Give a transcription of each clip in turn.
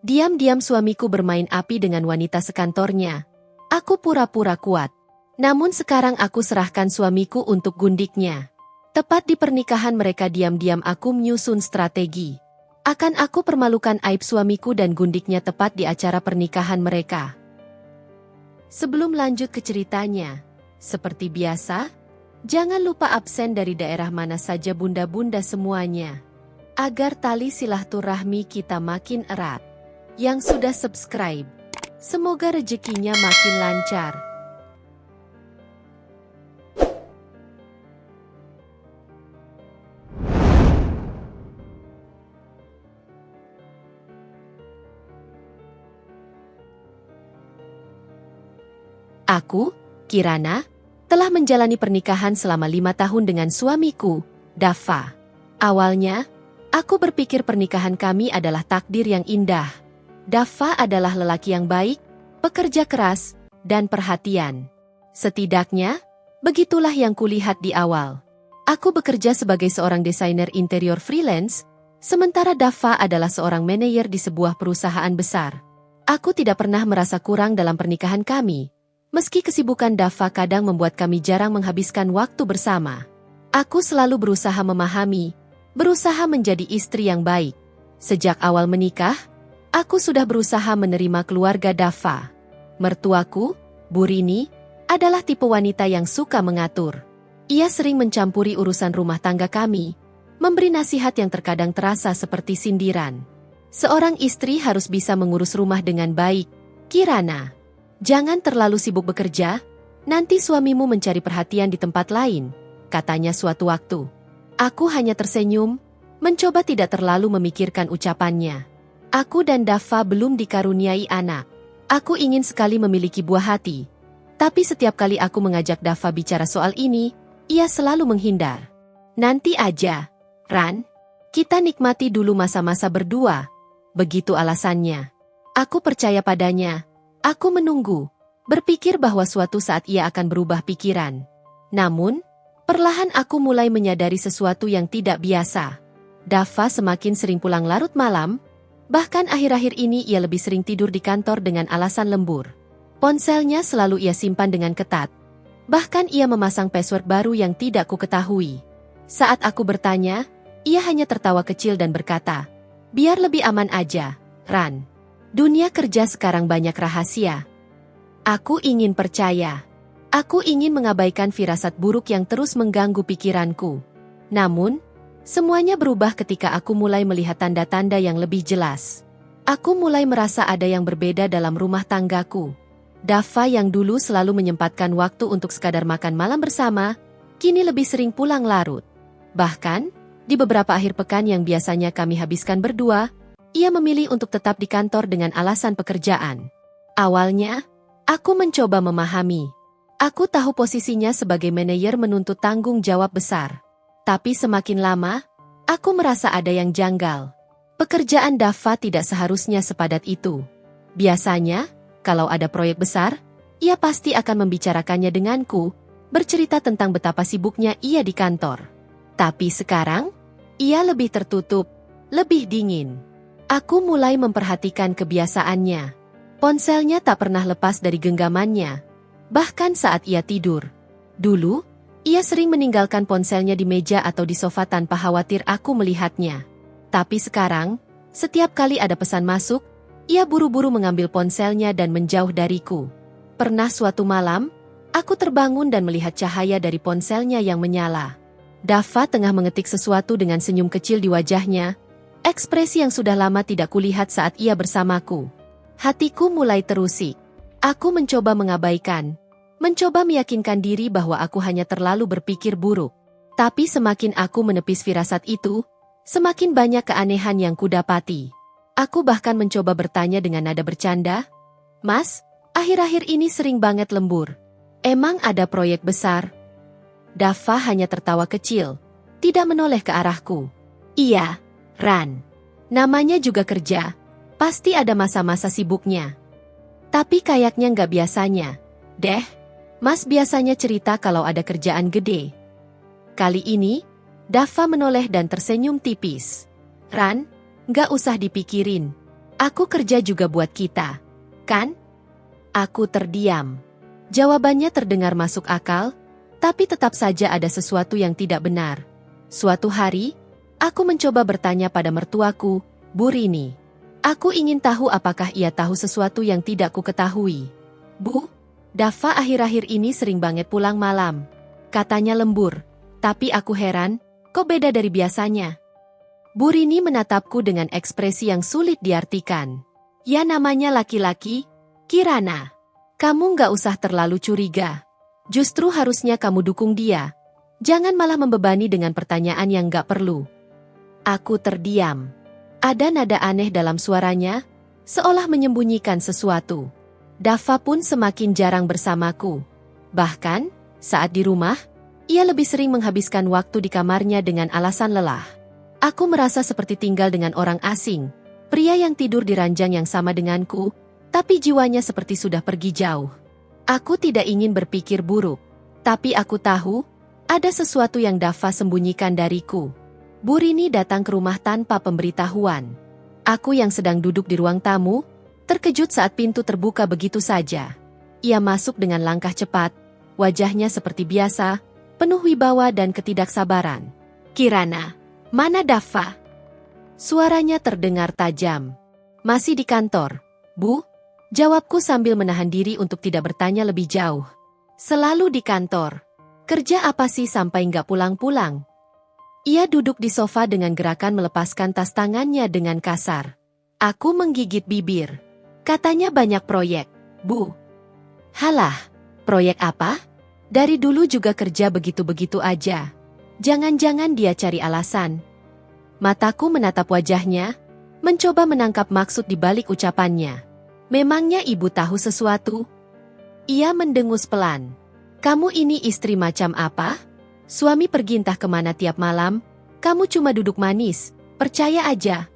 Diam-diam suamiku bermain api dengan wanita sekantornya. Aku pura-pura kuat. Namun sekarang aku serahkan suamiku untuk gundiknya. Tepat di pernikahan mereka diam-diam aku menyusun strategi. Akan aku permalukan aib suamiku dan gundiknya tepat di acara pernikahan mereka. Sebelum lanjut ke ceritanya, seperti biasa, jangan lupa absen dari daerah mana saja bunda-bunda semuanya. Agar tali silaturahmi kita makin erat. Yang sudah subscribe, semoga rezekinya makin lancar. Aku, Kirana, telah menjalani pernikahan selama 5 tahun dengan suamiku, Dava. Awalnya, aku berpikir pernikahan kami adalah takdir yang indah. Dava adalah lelaki yang baik, pekerja keras, dan perhatian. Setidaknya, begitulah yang kulihat di awal. Aku bekerja sebagai seorang desainer interior freelance, sementara Dava adalah seorang manajer di sebuah perusahaan besar. Aku tidak pernah merasa kurang dalam pernikahan kami. Meski kesibukan Dava kadang membuat kami jarang menghabiskan waktu bersama. Aku selalu berusaha memahami, berusaha menjadi istri yang baik. Sejak awal menikah, aku sudah berusaha menerima keluarga Dava. Mertuaku, Bu Rini, adalah tipe wanita yang suka mengatur. Ia sering mencampuri urusan rumah tangga kami, memberi nasihat yang terkadang terasa seperti sindiran. Seorang istri harus bisa mengurus rumah dengan baik, Kirana. Jangan terlalu sibuk bekerja, nanti suamimu mencari perhatian di tempat lain, katanya suatu waktu. Aku hanya tersenyum, mencoba tidak terlalu memikirkan ucapannya. Aku dan Dava belum dikaruniai anak. Aku ingin sekali memiliki buah hati. Tapi setiap kali aku mengajak Dava bicara soal ini, ia selalu menghindar. Nanti aja, Ran. Kita nikmati dulu masa-masa berdua. Begitu alasannya. Aku percaya padanya. Aku menunggu, berpikir bahwa suatu saat ia akan berubah pikiran. Namun, perlahan aku mulai menyadari sesuatu yang tidak biasa. Dava semakin sering pulang larut malam, bahkan akhir-akhir ini ia lebih sering tidur di kantor dengan alasan lembur. Ponselnya selalu ia simpan dengan ketat. Bahkan ia memasang password baru yang tidak ku ketahui. Saat aku bertanya, ia hanya tertawa kecil dan berkata, "Biar lebih aman aja, Ran. Dunia kerja sekarang banyak rahasia." Aku ingin percaya. Aku ingin mengabaikan firasat buruk yang terus mengganggu pikiranku. Namun, semuanya berubah ketika aku mulai melihat tanda-tanda yang lebih jelas. Aku mulai merasa ada yang berbeda dalam rumah tanggaku. Dava yang dulu selalu menyempatkan waktu untuk sekadar makan malam bersama, kini lebih sering pulang larut. Bahkan, di beberapa akhir pekan yang biasanya kami habiskan berdua, ia memilih untuk tetap di kantor dengan alasan pekerjaan. Awalnya, aku mencoba memahami. Aku tahu posisinya sebagai manajer menuntut tanggung jawab besar. Tapi semakin lama, aku merasa ada yang janggal. Pekerjaan Dava tidak seharusnya sepadat itu. Biasanya, kalau ada proyek besar, ia pasti akan membicarakannya denganku, bercerita tentang betapa sibuknya ia di kantor. Tapi sekarang, ia lebih tertutup, lebih dingin. Aku mulai memperhatikan kebiasaannya. Ponselnya tak pernah lepas dari genggamannya, bahkan saat ia tidur. Dulu, ia sering meninggalkan ponselnya di meja atau di sofa tanpa khawatir aku melihatnya. Tapi sekarang, setiap kali ada pesan masuk, ia buru-buru mengambil ponselnya dan menjauh dariku. Pernah suatu malam, aku terbangun dan melihat cahaya dari ponselnya yang menyala. Dava tengah mengetik sesuatu dengan senyum kecil di wajahnya, ekspresi yang sudah lama tidak kulihat saat ia bersamaku. Hatiku mulai terusik. Aku mencoba mengabaikan, mencoba meyakinkan diri bahwa aku hanya terlalu berpikir buruk. Tapi semakin aku menepis firasat itu, semakin banyak keanehan yang kudapati. Aku bahkan mencoba bertanya dengan nada bercanda, "Mas, akhir-akhir ini sering banget lembur. Emang ada proyek besar?" Dava hanya tertawa kecil, tidak menoleh ke arahku. "Iya, Ran. Namanya juga kerja. Pasti ada masa-masa sibuknya. Tapi kayaknya nggak biasanya, deh. Mas biasanya cerita kalau ada kerjaan gede." Kali ini, Dava menoleh dan tersenyum tipis. "Ran, nggak usah dipikirin. Aku kerja juga buat kita, kan? Aku terdiam. Jawabannya terdengar masuk akal, tapi tetap saja ada sesuatu yang tidak benar. Suatu hari, aku mencoba bertanya pada mertuaku, Bu Rini. Aku ingin tahu apakah ia tahu sesuatu yang tidak ku ketahui. Bu, Dava akhir-akhir ini sering banget pulang malam. Katanya lembur, tapi aku heran, kok beda dari biasanya? Bu Rini menatapku dengan ekspresi yang sulit diartikan. Ya namanya laki-laki, Kirana. Kamu nggak usah terlalu curiga. Justru harusnya kamu dukung dia. Jangan malah membebani dengan pertanyaan yang nggak perlu. Aku terdiam. Ada nada aneh dalam suaranya, seolah menyembunyikan sesuatu. Dava pun semakin jarang bersamaku. Bahkan, saat di rumah, ia lebih sering menghabiskan waktu di kamarnya dengan alasan lelah. Aku merasa seperti tinggal dengan orang asing, pria yang tidur di ranjang yang sama denganku, tapi jiwanya seperti sudah pergi jauh. Aku tidak ingin berpikir buruk, tapi aku tahu, ada sesuatu yang Dava sembunyikan dariku. Bu Rini datang ke rumah tanpa pemberitahuan. Aku yang sedang duduk di ruang tamu, terkejut saat pintu terbuka begitu saja. Ia masuk dengan langkah cepat, wajahnya seperti biasa, penuh wibawa dan ketidaksabaran. Kirana. Mana Dava? Suaranya terdengar tajam. Masih di kantor, Bu? Jawabku sambil menahan diri untuk tidak bertanya lebih jauh. Selalu di kantor. Kerja apa sih sampai nggak pulang-pulang? Ia duduk di sofa dengan gerakan melepaskan tas tangannya dengan kasar. Aku menggigit bibir. Katanya banyak proyek, Bu. Halah, proyek apa? Dari dulu juga kerja begitu-begitu aja. Jangan-jangan dia cari alasan. Mataku menatap wajahnya, mencoba menangkap maksud di balik ucapannya. Memangnya ibu tahu sesuatu? Ia mendengus pelan. Kamu ini istri macam apa? Suami pergi entah kemana tiap malam, kamu cuma duduk manis, percaya aja.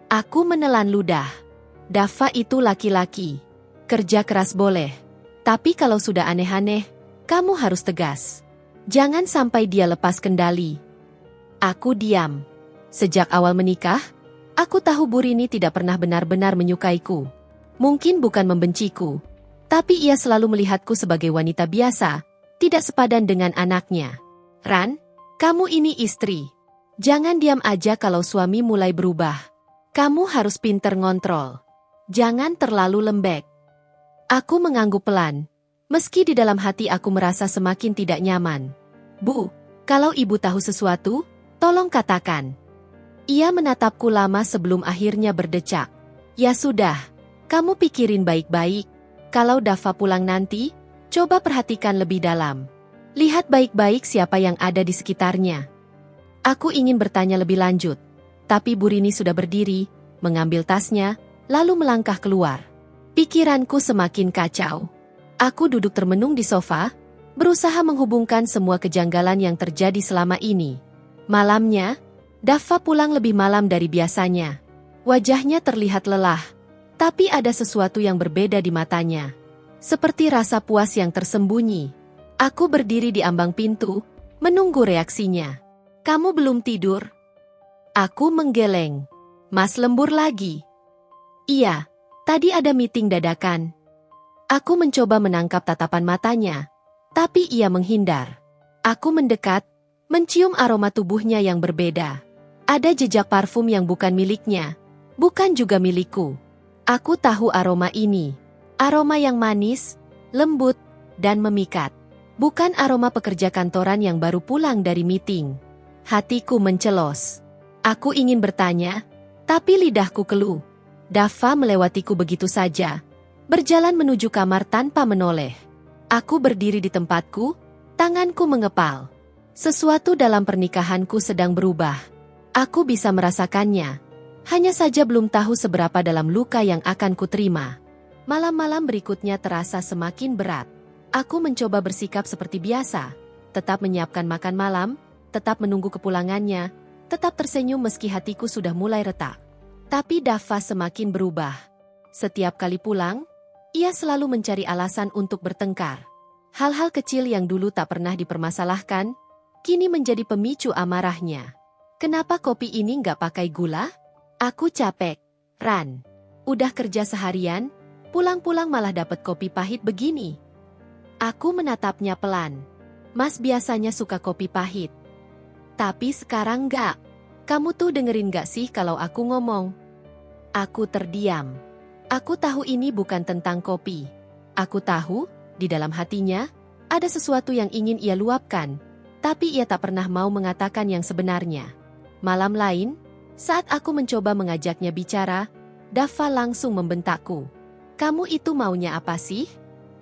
Aku menelan ludah. Dava itu laki-laki. Kerja keras boleh. Tapi kalau sudah aneh-aneh, kamu harus tegas. Jangan sampai dia lepas kendali. Aku diam. Sejak awal menikah, aku tahu Bu Rini tidak pernah benar-benar menyukaiku. Mungkin bukan membenciku, tapi ia selalu melihatku sebagai wanita biasa, tidak sepadan dengan anaknya. Ran, kamu ini istri. Jangan diam aja kalau suami mulai berubah. Kamu harus pinter ngontrol. Jangan terlalu lembek. Aku mengangguk pelan. Meski di dalam hati aku merasa semakin tidak nyaman. Bu, kalau ibu tahu sesuatu, tolong katakan. Ia menatapku lama sebelum akhirnya berdecak. Ya sudah, kamu pikirin baik-baik. Kalau Dava pulang nanti, coba perhatikan lebih dalam. Lihat baik-baik siapa yang ada di sekitarnya. Aku ingin bertanya lebih lanjut, tapi Bu Rini sudah berdiri, mengambil tasnya, lalu melangkah keluar. Pikiranku semakin kacau. Aku duduk termenung di sofa, berusaha menghubungkan semua kejanggalan yang terjadi selama ini. Malamnya, Dava pulang lebih malam dari biasanya. Wajahnya terlihat lelah, tapi ada sesuatu yang berbeda di matanya. Seperti rasa puas yang tersembunyi. Aku berdiri di ambang pintu, menunggu reaksinya. Kamu belum tidur? Aku menggeleng. Mas lembur lagi? Iya, tadi ada meeting dadakan. Aku mencoba menangkap tatapan matanya, tapi ia menghindar. Aku mendekat, mencium aroma tubuhnya yang berbeda. Ada jejak parfum yang bukan miliknya, bukan juga milikku. Aku tahu aroma ini. Aroma yang manis, lembut, dan memikat. Bukan aroma pekerja kantoran yang baru pulang dari meeting. Hatiku mencelos. Aku ingin bertanya, tapi lidahku keluh. Dava melewatiku begitu saja. Berjalan menuju kamar tanpa menoleh. Aku berdiri di tempatku, tanganku mengepal. Sesuatu dalam pernikahanku sedang berubah. Aku bisa merasakannya. Hanya saja belum tahu seberapa dalam luka yang akan kuterima. Malam-malam berikutnya terasa semakin berat. Aku mencoba bersikap seperti biasa. Tetap menyiapkan makan malam, tetap menunggu kepulangannya, tetap tersenyum meski hatiku sudah mulai retak. Tapi Dava semakin berubah. Setiap kali pulang, ia selalu mencari alasan untuk bertengkar. Hal-hal kecil yang dulu tak pernah dipermasalahkan, kini menjadi pemicu amarahnya. Kenapa kopi ini nggak pakai gula? Aku capek. Ran. Udah kerja seharian, pulang-pulang malah dapat kopi pahit begini. Aku menatapnya pelan. Mas biasanya suka kopi pahit. Tapi sekarang enggak. Kamu tuh dengerin gak sih kalau aku ngomong? Aku terdiam. Aku tahu ini bukan tentang kopi. Aku tahu, di dalam hatinya, ada sesuatu yang ingin ia luapkan. Tapi ia tak pernah mau mengatakan yang sebenarnya. Malam lain, saat aku mencoba mengajaknya bicara, Dava langsung membentakku. Kamu itu maunya apa sih?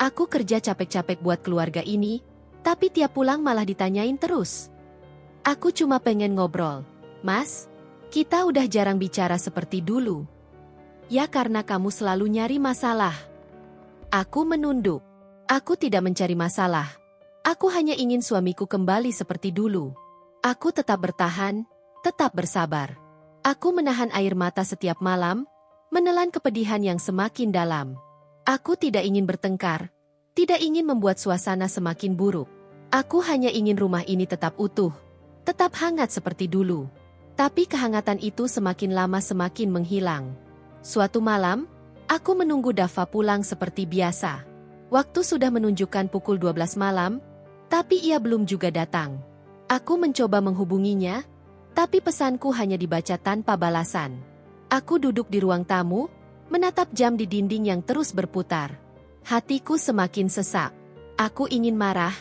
Aku kerja capek-capek buat keluarga ini, tapi tiap pulang malah ditanyain terus. Aku cuma pengen ngobrol. Mas, kita udah jarang bicara seperti dulu. Ya karena kamu selalu nyari masalah. Aku menunduk. Aku tidak mencari masalah. Aku hanya ingin suamiku kembali seperti dulu. Aku tetap bertahan, tetap bersabar. Aku menahan air mata setiap malam, menelan kepedihan yang semakin dalam. Aku tidak ingin bertengkar, tidak ingin membuat suasana semakin buruk. Aku hanya ingin rumah ini tetap utuh, tetap hangat seperti dulu. Tapi kehangatan itu semakin lama semakin menghilang. Suatu malam, aku menunggu Dava pulang seperti biasa. Waktu sudah menunjukkan pukul 12 malam, tapi ia belum juga datang. Aku mencoba menghubunginya, tapi pesanku hanya dibaca tanpa balasan. Aku duduk di ruang tamu, menatap jam di dinding yang terus berputar. Hatiku semakin sesak. Aku ingin marah,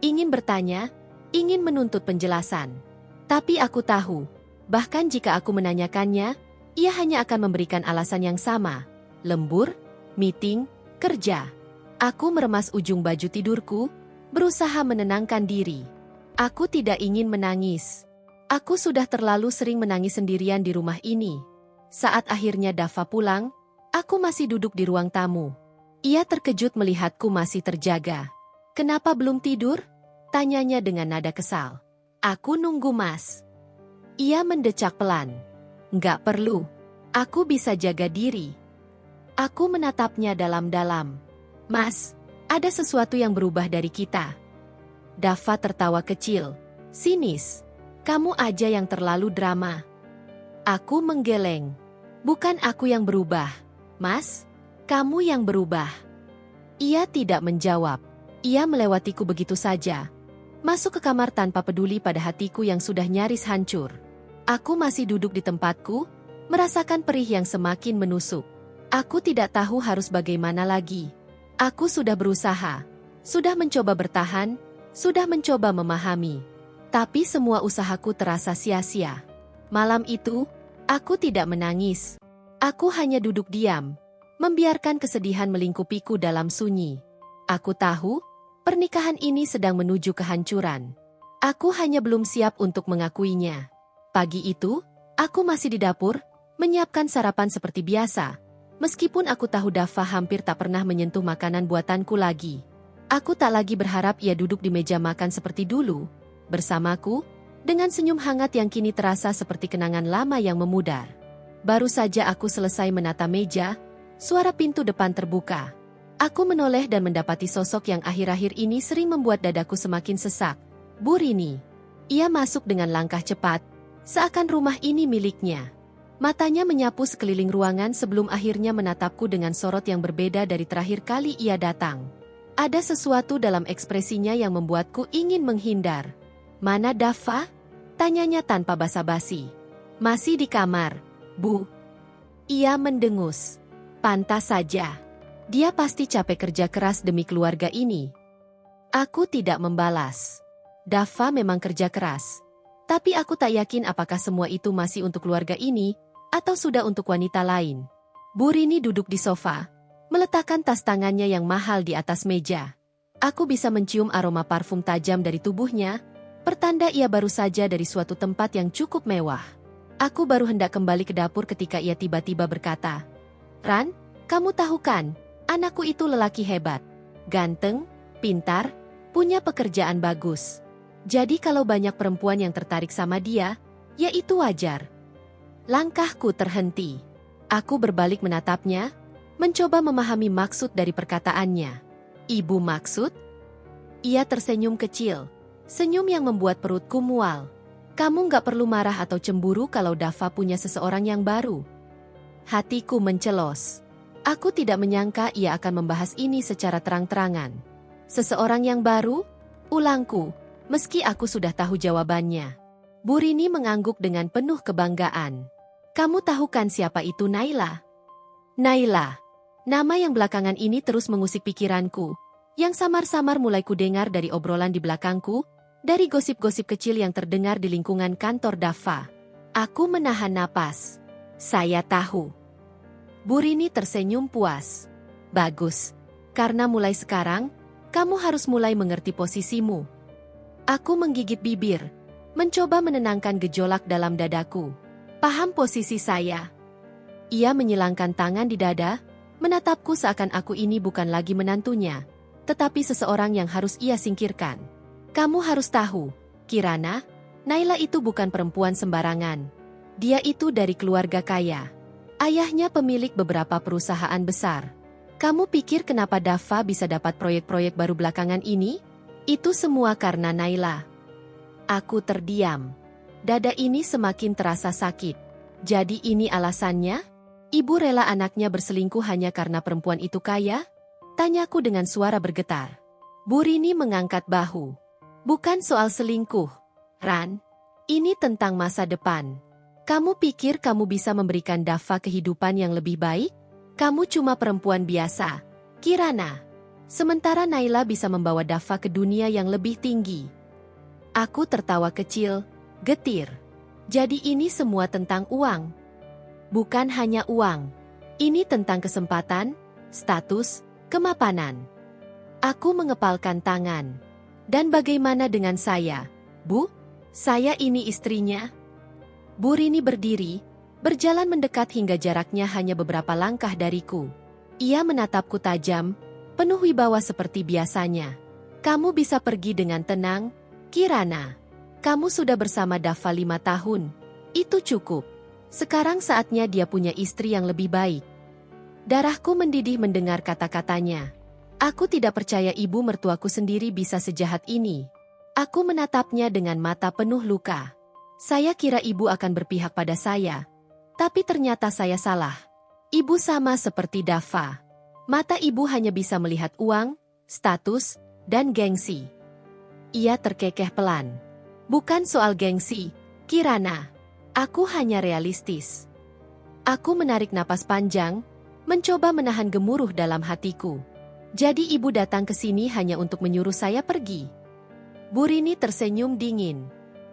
ingin bertanya, ingin menuntut penjelasan. Tapi aku tahu, bahkan jika aku menanyakannya, ia hanya akan memberikan alasan yang sama. Lembur, meeting, kerja. Aku meremas ujung baju tidurku, berusaha menenangkan diri. Aku tidak ingin menangis. Aku sudah terlalu sering menangis sendirian di rumah ini. Saat akhirnya Dava pulang, aku masih duduk di ruang tamu. Ia terkejut melihatku masih terjaga. Kenapa belum tidur? Tanyanya dengan nada kesal. Aku nunggu mas. Ia mendecak pelan. Nggak perlu. Aku bisa jaga diri. Aku menatapnya dalam-dalam. Mas, ada sesuatu yang berubah dari kita. Dava tertawa kecil. Sinis. Kamu aja yang terlalu drama. Aku menggeleng. Bukan aku yang berubah. Mas, kamu yang berubah. Ia tidak menjawab. Ia melewatiku begitu saja. Masuk ke kamar tanpa peduli pada hatiku yang sudah nyaris hancur. Aku masih duduk di tempatku, merasakan perih yang semakin menusuk. Aku tidak tahu harus bagaimana lagi. Aku sudah berusaha, sudah mencoba bertahan, sudah mencoba memahami. Tapi semua usahaku terasa sia-sia. Malam itu, aku tidak menangis. Aku hanya duduk diam, membiarkan kesedihan melingkupiku dalam sunyi. Aku tahu, pernikahan ini sedang menuju kehancuran. Aku hanya belum siap untuk mengakuinya. Pagi itu, aku masih di dapur, menyiapkan sarapan seperti biasa. Meskipun aku tahu Dava hampir tak pernah menyentuh makanan buatanku lagi. Aku tak lagi berharap ia duduk di meja makan seperti dulu, bersamaku, dengan senyum hangat yang kini terasa seperti kenangan lama yang memudar. Baru saja aku selesai menata meja, suara pintu depan terbuka. Aku menoleh dan mendapati sosok yang akhir-akhir ini sering membuat dadaku semakin sesak. Bu Rini. Ia masuk dengan langkah cepat, seakan rumah ini miliknya. Matanya menyapu sekeliling ruangan sebelum akhirnya menatapku dengan sorot yang berbeda dari terakhir kali ia datang. Ada sesuatu dalam ekspresinya yang membuatku ingin menghindar. Mana Dava? Tanyanya tanpa basa-basi. Masih di kamar, Bu. Ia mendengus. Pantas saja. Dia pasti capek kerja keras demi keluarga ini. Aku tidak membalas. Dava memang kerja keras. Tapi aku tak yakin apakah semua itu masih untuk keluarga ini, atau sudah untuk wanita lain. Bu Rini duduk di sofa, meletakkan tas tangannya yang mahal di atas meja. Aku bisa mencium aroma parfum tajam dari tubuhnya, pertanda ia baru saja dari suatu tempat yang cukup mewah. Aku baru hendak kembali ke dapur ketika ia tiba-tiba berkata, Ran, kamu tahu kan, anakku itu lelaki hebat. Ganteng, pintar, punya pekerjaan bagus. Jadi kalau banyak perempuan yang tertarik sama dia, ya itu wajar. Langkahku terhenti. Aku berbalik menatapnya, mencoba memahami maksud dari perkataannya. Ibu maksud? Ia tersenyum kecil. Senyum yang membuat perutku mual. Kamu nggak perlu marah atau cemburu kalau Dava punya seseorang yang baru. Hatiku mencelos. Aku tidak menyangka ia akan membahas ini secara terang-terangan. Seseorang yang baru? Ulangku, meski aku sudah tahu jawabannya. Bu Rini mengangguk dengan penuh kebanggaan. Kamu tahu kan siapa itu Naila? Naila. Nama yang belakangan ini terus mengusik pikiranku. Yang samar-samar mulai kudengar dari obrolan di belakangku, dari gosip-gosip kecil yang terdengar di lingkungan kantor Daffa. Aku menahan napas. Saya tahu. Bu Rini tersenyum puas. Bagus. Karena mulai sekarang, kamu harus mulai mengerti posisimu. Aku menggigit bibir, mencoba menenangkan gejolak dalam dadaku. Paham posisi saya. Ia menyilangkan tangan di dada, menatapku seakan aku ini bukan lagi menantunya, tetapi seseorang yang harus ia singkirkan. Kamu harus tahu, Kirana, Naila itu bukan perempuan sembarangan. Dia itu dari keluarga kaya. Ayahnya pemilik beberapa perusahaan besar. Kamu pikir kenapa Daffa bisa dapat proyek-proyek baru belakangan ini? Itu semua karena Naila. Aku terdiam. Dada ini semakin terasa sakit. Jadi ini alasannya? Ibu rela anaknya berselingkuh hanya karena perempuan itu kaya? Tanyaku dengan suara bergetar. Bu Rini mengangkat bahu. Bukan soal selingkuh, Ran. Ini tentang masa depan. Kamu pikir kamu bisa memberikan Daffa kehidupan yang lebih baik? Kamu cuma perempuan biasa, Kirana. Sementara Naila bisa membawa Daffa ke dunia yang lebih tinggi. Aku tertawa kecil, getir. Jadi ini semua tentang uang. Bukan hanya uang. Ini tentang kesempatan, status, kemapanan. Aku mengepalkan tangan. Dan bagaimana dengan saya, Bu? Saya ini istrinya. Bu Rini berdiri, berjalan mendekat hingga jaraknya hanya beberapa langkah dariku. Ia menatapku tajam, penuh wibawa seperti biasanya. Kamu bisa pergi dengan tenang, Kirana. Kamu sudah bersama Daffa 5 tahun. Itu cukup. Sekarang saatnya dia punya istri yang lebih baik. Darahku mendidih mendengar kata-katanya. Aku tidak percaya ibu mertuaku sendiri bisa sejahat ini. Aku menatapnya dengan mata penuh luka. Saya kira ibu akan berpihak pada saya. Tapi ternyata saya salah. Ibu sama seperti Daffa. Mata ibu hanya bisa melihat uang, status, dan gengsi. Ia terkekeh pelan. Bukan soal gengsi, Kirana. Aku hanya realistis. Aku menarik napas panjang, mencoba menahan gemuruh dalam hatiku. Jadi ibu datang ke sini hanya untuk menyuruh saya pergi. Bu Rini tersenyum dingin.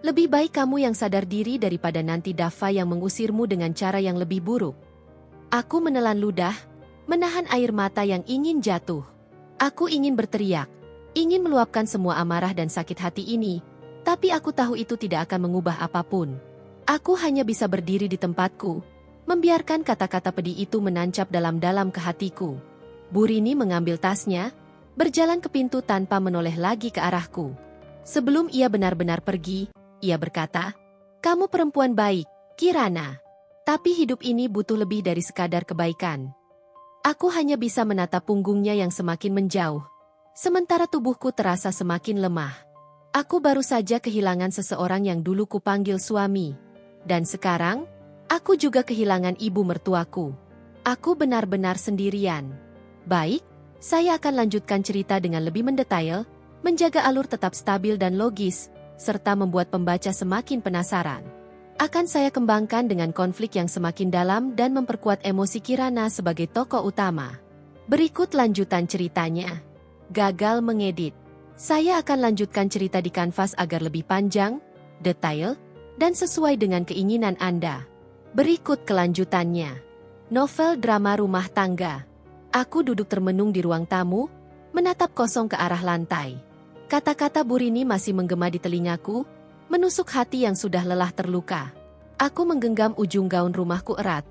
Lebih baik kamu yang sadar diri daripada nanti Daffa yang mengusirmu dengan cara yang lebih buruk. Aku menelan ludah, menahan air mata yang ingin jatuh. Aku ingin berteriak, ingin meluapkan semua amarah dan sakit hati ini, tapi aku tahu itu tidak akan mengubah apapun. Aku hanya bisa berdiri di tempatku, membiarkan kata-kata pedih itu menancap dalam-dalam ke hatiku. Bu Rini mengambil tasnya, berjalan ke pintu tanpa menoleh lagi ke arahku. Sebelum ia benar-benar pergi, ia berkata, "Kamu perempuan baik, Kirana. Tapi hidup ini butuh lebih dari sekadar kebaikan." Aku hanya bisa menatap punggungnya yang semakin menjauh. Sementara tubuhku terasa semakin lemah. Aku baru saja kehilangan seseorang yang dulu kupanggil suami. Dan sekarang, aku juga kehilangan ibu mertuaku. Aku benar-benar sendirian. Baik, saya akan lanjutkan cerita dengan lebih mendetail, menjaga alur tetap stabil dan logis, serta membuat pembaca semakin penasaran. Akan saya kembangkan dengan konflik yang semakin dalam dan memperkuat emosi Kirana sebagai tokoh utama. Berikut lanjutan ceritanya. Gagal mengedit. Saya akan lanjutkan cerita di kanvas agar lebih panjang, detail, dan sesuai dengan keinginan Anda. Berikut kelanjutannya. Novel drama rumah tangga. Aku duduk termenung di ruang tamu, menatap kosong ke arah lantai. Kata-kata Bu Rini masih menggema di telingaku, menusuk hati yang sudah lelah terluka. Aku menggenggam ujung gaun rumahku erat,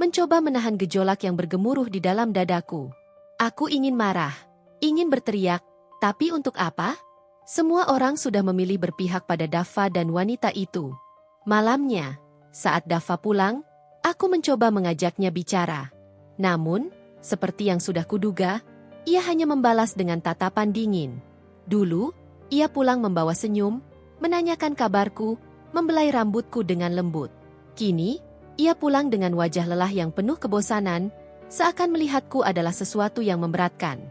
mencoba menahan gejolak yang bergemuruh di dalam dadaku. Aku ingin marah, ingin berteriak, tapi untuk apa? Semua orang sudah memilih berpihak pada Daffa dan wanita itu. Malamnya, saat Daffa pulang, aku mencoba mengajaknya bicara. Namun, seperti yang sudah kuduga, ia hanya membalas dengan tatapan dingin. Dulu, ia pulang membawa senyum, menanyakan kabarku, membelai rambutku dengan lembut. Kini, Ia pulang dengan wajah lelah yang penuh kebosanan, seakan melihatku adalah sesuatu yang memberatkan.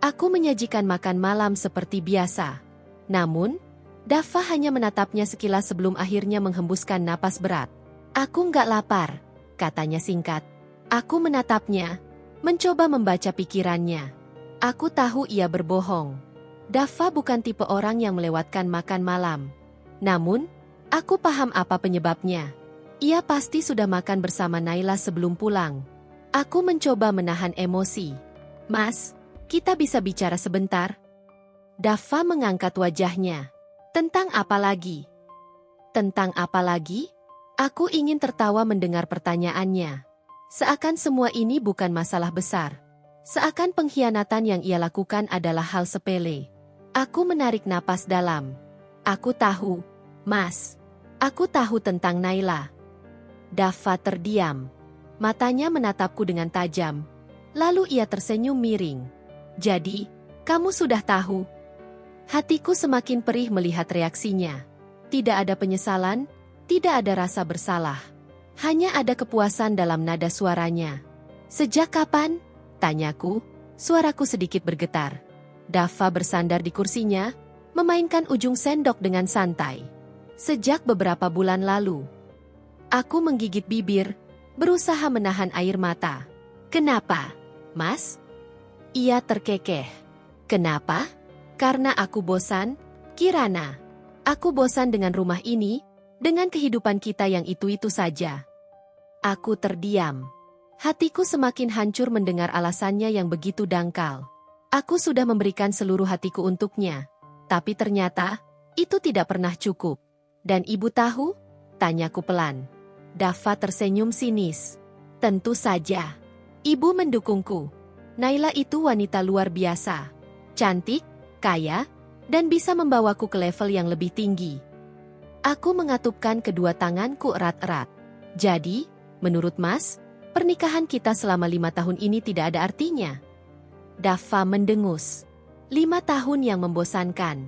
Aku menyajikan makan malam seperti biasa. Namun, Dava hanya menatapnya sekilas sebelum akhirnya menghembuskan napas berat. Aku nggak lapar, katanya singkat. Aku menatapnya, mencoba membaca pikirannya. Aku tahu ia berbohong. Dava bukan tipe orang yang melewatkan makan malam. Namun, aku paham apa penyebabnya. Ia pasti sudah makan bersama Naila sebelum pulang. Aku mencoba menahan emosi. Mas, kita bisa bicara sebentar? Dava mengangkat wajahnya. Tentang apa lagi? Tentang apa lagi? Aku ingin tertawa mendengar pertanyaannya. Seakan semua ini bukan masalah besar. Seakan pengkhianatan yang ia lakukan adalah hal sepele. Aku menarik napas dalam. Aku tahu, Mas. Aku tahu tentang Naila. Dava terdiam. Matanya menatapku dengan tajam. Lalu ia tersenyum miring. Jadi, kamu sudah tahu? Hatiku semakin perih melihat reaksinya. Tidak ada penyesalan, tidak ada rasa bersalah. Hanya ada kepuasan dalam nada suaranya. Sejak kapan? Tanyaku, suaraku sedikit bergetar. Dava bersandar di kursinya, memainkan ujung sendok dengan santai. Sejak beberapa bulan lalu. Aku menggigit bibir, berusaha menahan air mata. Kenapa, Mas? Ia terkekeh. Kenapa? Karena aku bosan, Kirana. Aku bosan dengan rumah ini, dengan kehidupan kita yang itu-itu saja. Aku terdiam. Hatiku semakin hancur mendengar alasannya yang begitu dangkal. Aku sudah memberikan seluruh hatiku untuknya. Tapi ternyata, itu tidak pernah cukup. Dan ibu tahu? Tanyaku pelan. Dava tersenyum sinis. Tentu saja. Ibu mendukungku. Naila itu wanita luar biasa. Cantik, kaya, dan bisa membawaku ke level yang lebih tinggi. Aku mengatupkan kedua tanganku erat-erat. Jadi, menurut Mas, pernikahan kita selama 5 tahun ini tidak ada artinya. Dava mendengus. 5 tahun yang membosankan.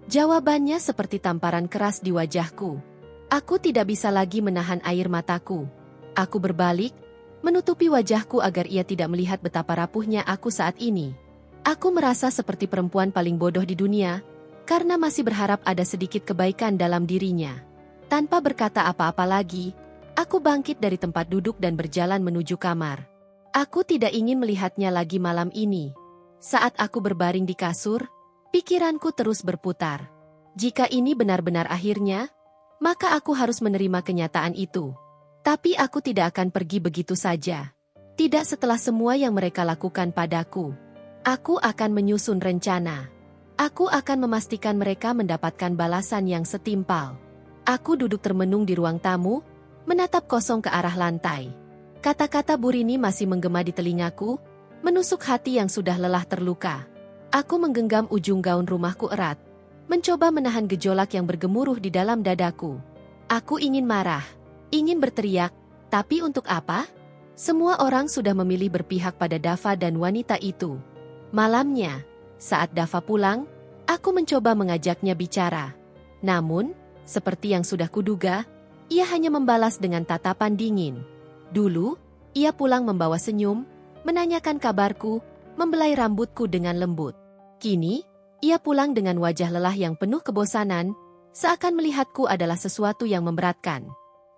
Jawabannya seperti tamparan keras di wajahku. Aku tidak bisa lagi menahan air mataku. Aku berbalik, menutupi wajahku agar ia tidak melihat betapa rapuhnya aku saat ini. Aku merasa seperti perempuan paling bodoh di dunia, karena masih berharap ada sedikit kebaikan dalam dirinya. Tanpa berkata apa-apa lagi, aku bangkit dari tempat duduk dan berjalan menuju kamar. Aku tidak ingin melihatnya lagi malam ini. Saat aku berbaring di kasur, pikiranku terus berputar. Jika ini benar-benar akhirnya, maka aku harus menerima kenyataan itu. Tapi aku tidak akan pergi begitu saja. Tidak setelah semua yang mereka lakukan padaku. Aku akan menyusun rencana. Aku akan memastikan mereka mendapatkan balasan yang setimpal. Aku duduk termenung di ruang tamu, menatap kosong ke arah lantai. Kata-kata Burini masih menggema di telingaku, menusuk hati yang sudah lelah terluka. Aku menggenggam ujung gaun rumahku erat, mencoba menahan gejolak yang bergemuruh di dalam dadaku. Aku ingin marah, ingin berteriak, tapi untuk apa? Semua orang sudah memilih berpihak pada Dava dan wanita itu. Malamnya, saat Dava pulang, aku mencoba mengajaknya bicara. Namun, seperti yang sudah kuduga, ia hanya membalas dengan tatapan dingin. Dulu, ia pulang membawa senyum, menanyakan kabarku, membelai rambutku dengan lembut. Kini, ia pulang dengan wajah lelah yang penuh kebosanan, seakan melihatku adalah sesuatu yang memberatkan.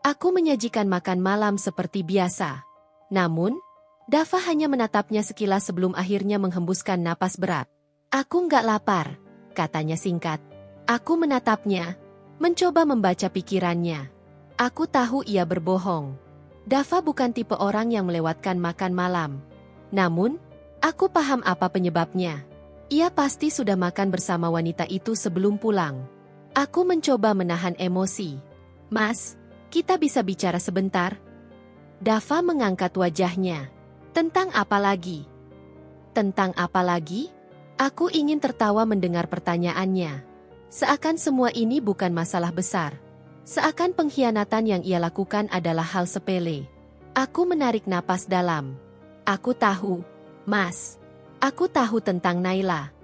Aku menyajikan makan malam seperti biasa. Namun, Dava hanya menatapnya sekilas sebelum akhirnya menghembuskan napas berat. Aku nggak lapar, katanya singkat. Aku menatapnya, mencoba membaca pikirannya. Aku tahu ia berbohong. Dava bukan tipe orang yang melewatkan makan malam. Namun, aku paham apa penyebabnya. Ia pasti sudah makan bersama wanita itu sebelum pulang. Aku mencoba menahan emosi. Mas, kita bisa bicara sebentar? Dava mengangkat wajahnya. Tentang apa lagi? Tentang apa lagi? Aku ingin tertawa mendengar pertanyaannya. Seakan semua ini bukan masalah besar. Seakan pengkhianatan yang ia lakukan adalah hal sepele. Aku menarik napas dalam. Aku tahu, Mas. Aku tahu tentang Naila.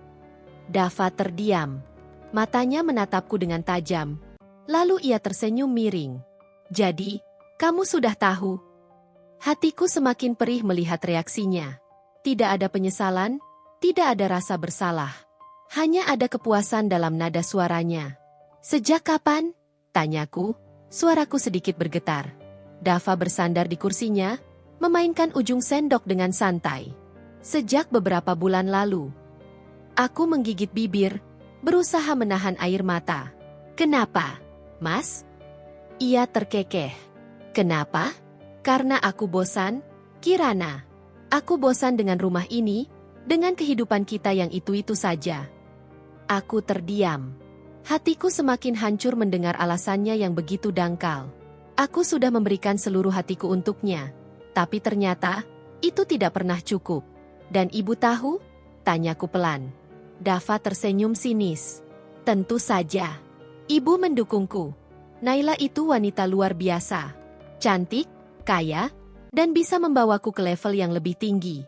Dava terdiam. Matanya menatapku dengan tajam. Lalu ia tersenyum miring. Jadi, Kamu sudah tahu. Hatiku semakin perih melihat reaksinya. Tidak ada penyesalan, tidak ada rasa bersalah. Hanya ada kepuasan dalam nada suaranya. Sejak kapan? Tanyaku, suaraku sedikit bergetar. Dava bersandar di kursinya, memainkan ujung sendok dengan santai. Sejak beberapa bulan lalu. Aku menggigit bibir, berusaha menahan air mata. Kenapa, Mas? Ia terkekeh. Kenapa? Karena aku bosan, Kirana. Aku bosan dengan rumah ini, dengan kehidupan kita yang itu-itu saja. Aku terdiam. Hatiku semakin hancur mendengar alasannya yang begitu dangkal. Aku sudah memberikan seluruh hatiku untuknya, tapi ternyata itu tidak pernah cukup. Dan ibu tahu? Tanyaku pelan. Dava tersenyum sinis. Tentu saja. Ibu mendukungku. Naila itu wanita luar biasa. Cantik, kaya, dan bisa membawaku ke level yang lebih tinggi.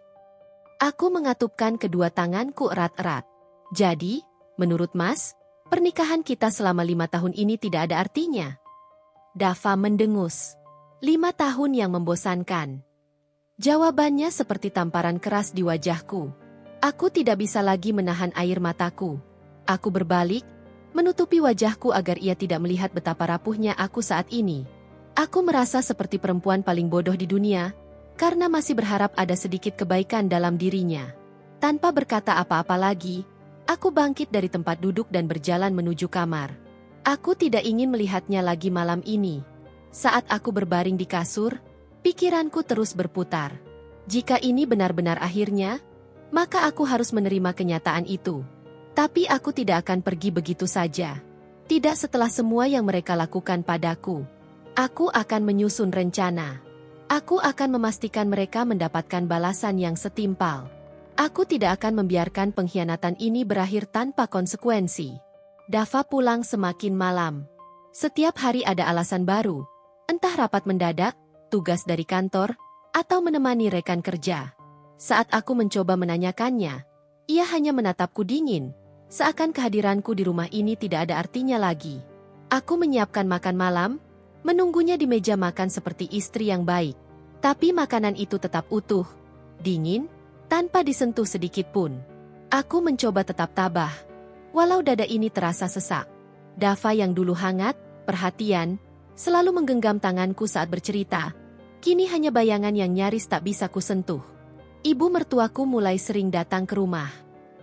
Aku mengatupkan kedua tanganku erat-erat. Jadi, menurut Mas, pernikahan kita selama 5 tahun ini tidak ada artinya. Dava mendengus. 5 tahun yang membosankan. Jawabannya seperti tamparan keras di wajahku. Aku tidak bisa lagi menahan air mataku. Aku berbalik, menutupi wajahku agar ia tidak melihat betapa rapuhnya aku saat ini. Aku merasa seperti perempuan paling bodoh di dunia, karena masih berharap ada sedikit kebaikan dalam dirinya. Tanpa berkata apa-apa lagi, aku bangkit dari tempat duduk dan berjalan menuju kamar. Aku tidak ingin melihatnya lagi malam ini. Saat aku berbaring di kasur, pikiranku terus berputar. Jika ini benar-benar akhirnya, maka aku harus menerima kenyataan itu. Tapi aku tidak akan pergi begitu saja. Tidak setelah semua yang mereka lakukan padaku. Aku akan menyusun rencana. Aku akan memastikan mereka mendapatkan balasan yang setimpal. Aku tidak akan membiarkan pengkhianatan ini berakhir tanpa konsekuensi. Dava pulang semakin malam. Setiap hari ada alasan baru. Entah rapat mendadak, tugas dari kantor, atau menemani rekan kerja. Saat aku mencoba menanyakannya, ia hanya menatapku dingin. Seakan kehadiranku di rumah ini tidak ada artinya lagi. Aku menyiapkan makan malam, menunggunya di meja makan seperti istri yang baik. Tapi makanan itu tetap utuh, dingin, tanpa disentuh sedikit pun. Aku mencoba tetap tabah. Walau dada ini terasa sesak. Dava yang dulu hangat, perhatian, selalu menggenggam tanganku saat bercerita, kini hanya bayangan yang nyaris tak bisa kusentuh. Ibu mertuaku mulai sering datang ke rumah.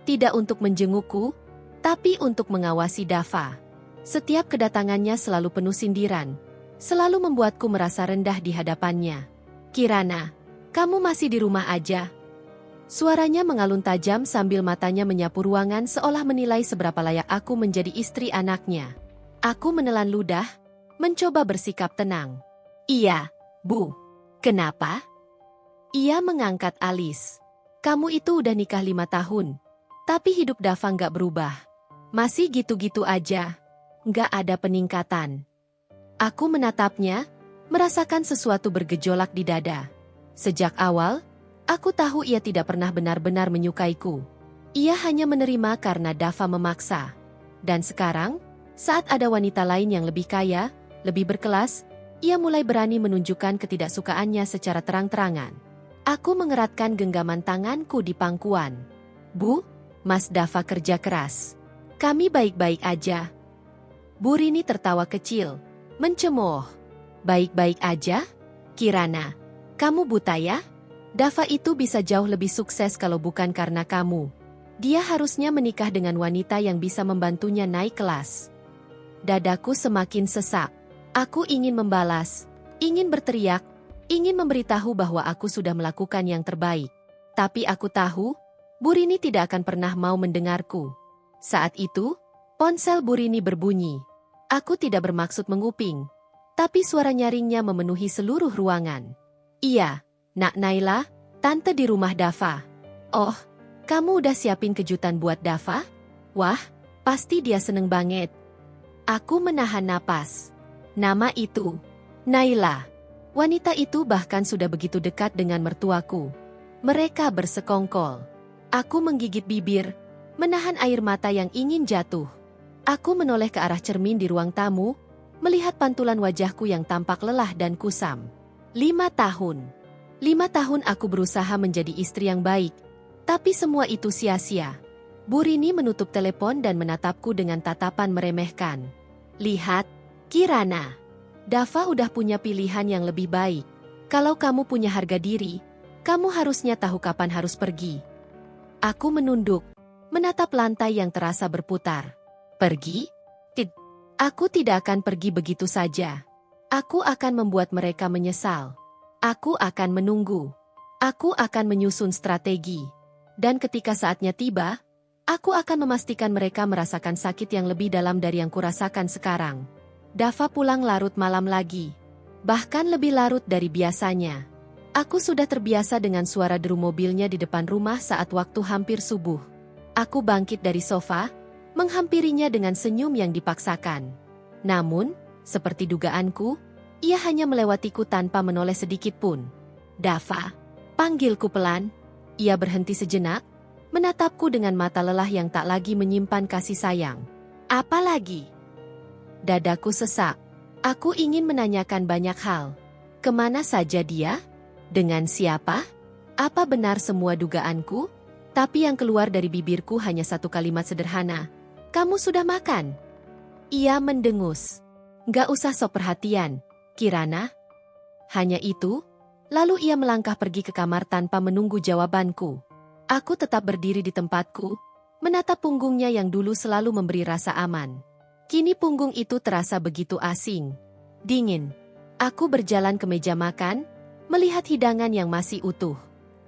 Tidak untuk menjengukku, tapi untuk mengawasi Dava. Setiap kedatangannya selalu penuh sindiran, selalu membuatku merasa rendah di hadapannya. Kirana, kamu masih di rumah aja? Suaranya mengalun tajam sambil matanya menyapu ruangan seolah menilai seberapa layak aku menjadi istri anaknya. Aku menelan ludah, mencoba bersikap tenang. Iya, Bu. Kenapa? Ia mengangkat alis. Kamu itu udah nikah 5 tahun. Tapi hidup Dava nggak berubah. Masih gitu-gitu aja. Nggak ada peningkatan. Aku menatapnya, merasakan sesuatu bergejolak di dada. Sejak awal, aku tahu ia tidak pernah benar-benar menyukaiku. Ia hanya menerima karena Dava memaksa. Dan sekarang, saat ada wanita lain yang lebih kaya, lebih berkelas, ia mulai berani menunjukkan ketidaksukaannya secara terang-terangan. Aku mengeratkan genggaman tanganku di pangkuan. Bu, Mas Dava kerja keras. Kami baik-baik aja. Bu Rini tertawa kecil, mencemooh. Baik-baik aja? Kirana, kamu buta ya? Dava itu bisa jauh lebih sukses kalau bukan karena kamu. Dia harusnya menikah dengan wanita yang bisa membantunya naik kelas. Dadaku semakin sesak. Aku ingin membalas, ingin berteriak, ingin memberitahu bahwa aku sudah melakukan yang terbaik. Tapi aku tahu, Bu Rini tidak akan pernah mau mendengarku. Saat itu, ponsel Bu Rini berbunyi. Aku tidak bermaksud menguping, tapi suara nyaringnya memenuhi seluruh ruangan. Iya. Nak Naila, tante di rumah Dava. Oh, kamu udah siapin kejutan buat Dava? Wah, pasti dia seneng banget. Aku menahan napas. Nama itu, Naila. Wanita itu bahkan sudah begitu dekat dengan mertuaku. Mereka bersekongkol. Aku menggigit bibir, menahan air mata yang ingin jatuh. Aku menoleh ke arah cermin di ruang tamu, melihat pantulan wajahku yang tampak lelah dan kusam. 5 tahun. 5 tahun aku berusaha menjadi istri yang baik, tapi semua itu sia-sia. Bu Rini menutup telepon dan menatapku dengan tatapan meremehkan. Lihat, Kirana. Dava udah punya pilihan yang lebih baik. Kalau kamu punya harga diri, kamu harusnya tahu kapan harus pergi. Aku menunduk, menatap lantai yang terasa berputar. Pergi? Aku tidak akan pergi begitu saja. Aku akan membuat mereka menyesal. Aku akan menunggu. Aku akan menyusun strategi. Dan ketika saatnya tiba, aku akan memastikan mereka merasakan sakit yang lebih dalam dari yang kurasakan sekarang. Dava pulang larut malam lagi. Bahkan lebih larut dari biasanya. Aku sudah terbiasa dengan suara deru mobilnya di depan rumah saat waktu hampir subuh. Aku bangkit dari sofa, menghampirinya dengan senyum yang dipaksakan. Namun, seperti dugaanku, ia hanya melewatiku tanpa menoleh sedikit pun. Dava, panggilku pelan. Ia berhenti sejenak, menatapku dengan mata lelah yang tak lagi menyimpan kasih sayang. Apa lagi? Dadaku sesak. Aku ingin menanyakan banyak hal. Kemana saja dia? Dengan siapa? Apa benar semua dugaanku? Tapi yang keluar dari bibirku hanya satu kalimat sederhana. Kamu sudah makan? Ia mendengus. Gak usah sok perhatian, Kirana. Hanya itu, lalu ia melangkah pergi ke kamar tanpa menunggu jawabanku. Aku tetap berdiri di tempatku, menatap punggungnya yang dulu selalu memberi rasa aman. Kini punggung itu terasa begitu asing. Dingin. Aku berjalan ke meja makan, melihat hidangan yang masih utuh.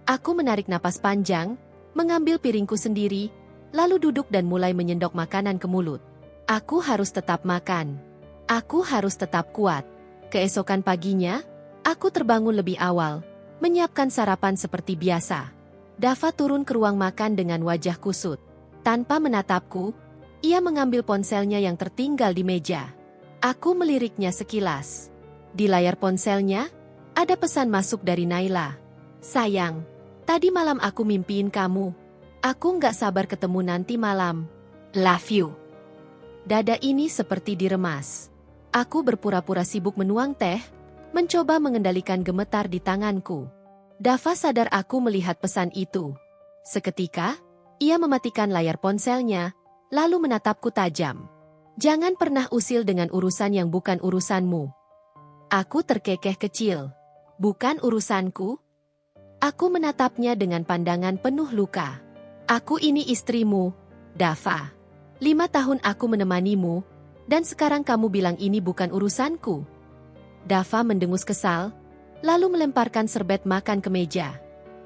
Aku menarik napas panjang, mengambil piringku sendiri, lalu duduk dan mulai menyendok makanan ke mulut. Aku harus tetap makan. Aku harus tetap kuat. Keesokan paginya, aku terbangun lebih awal, menyiapkan sarapan seperti biasa. Dava turun ke ruang makan dengan wajah kusut. Tanpa menatapku, ia mengambil ponselnya yang tertinggal di meja. Aku meliriknya sekilas. Di layar ponselnya, ada pesan masuk dari Naila. Sayang, tadi malam aku mimpiin kamu. Aku nggak sabar ketemu nanti malam. Love you. Dada ini seperti diremas. Aku berpura-pura sibuk menuang teh, mencoba mengendalikan gemetar di tanganku. Dava sadar aku melihat pesan itu. Seketika, ia mematikan layar ponselnya, lalu menatapku tajam. Jangan pernah usil dengan urusan yang bukan urusanmu. Aku terkekeh kecil. Bukan urusanku? Aku menatapnya dengan pandangan penuh luka. Aku ini istrimu, Dava. 5 tahun aku menemanimu, dan sekarang kamu bilang ini bukan urusanku. Dava mendengus kesal, lalu melemparkan serbet makan ke meja.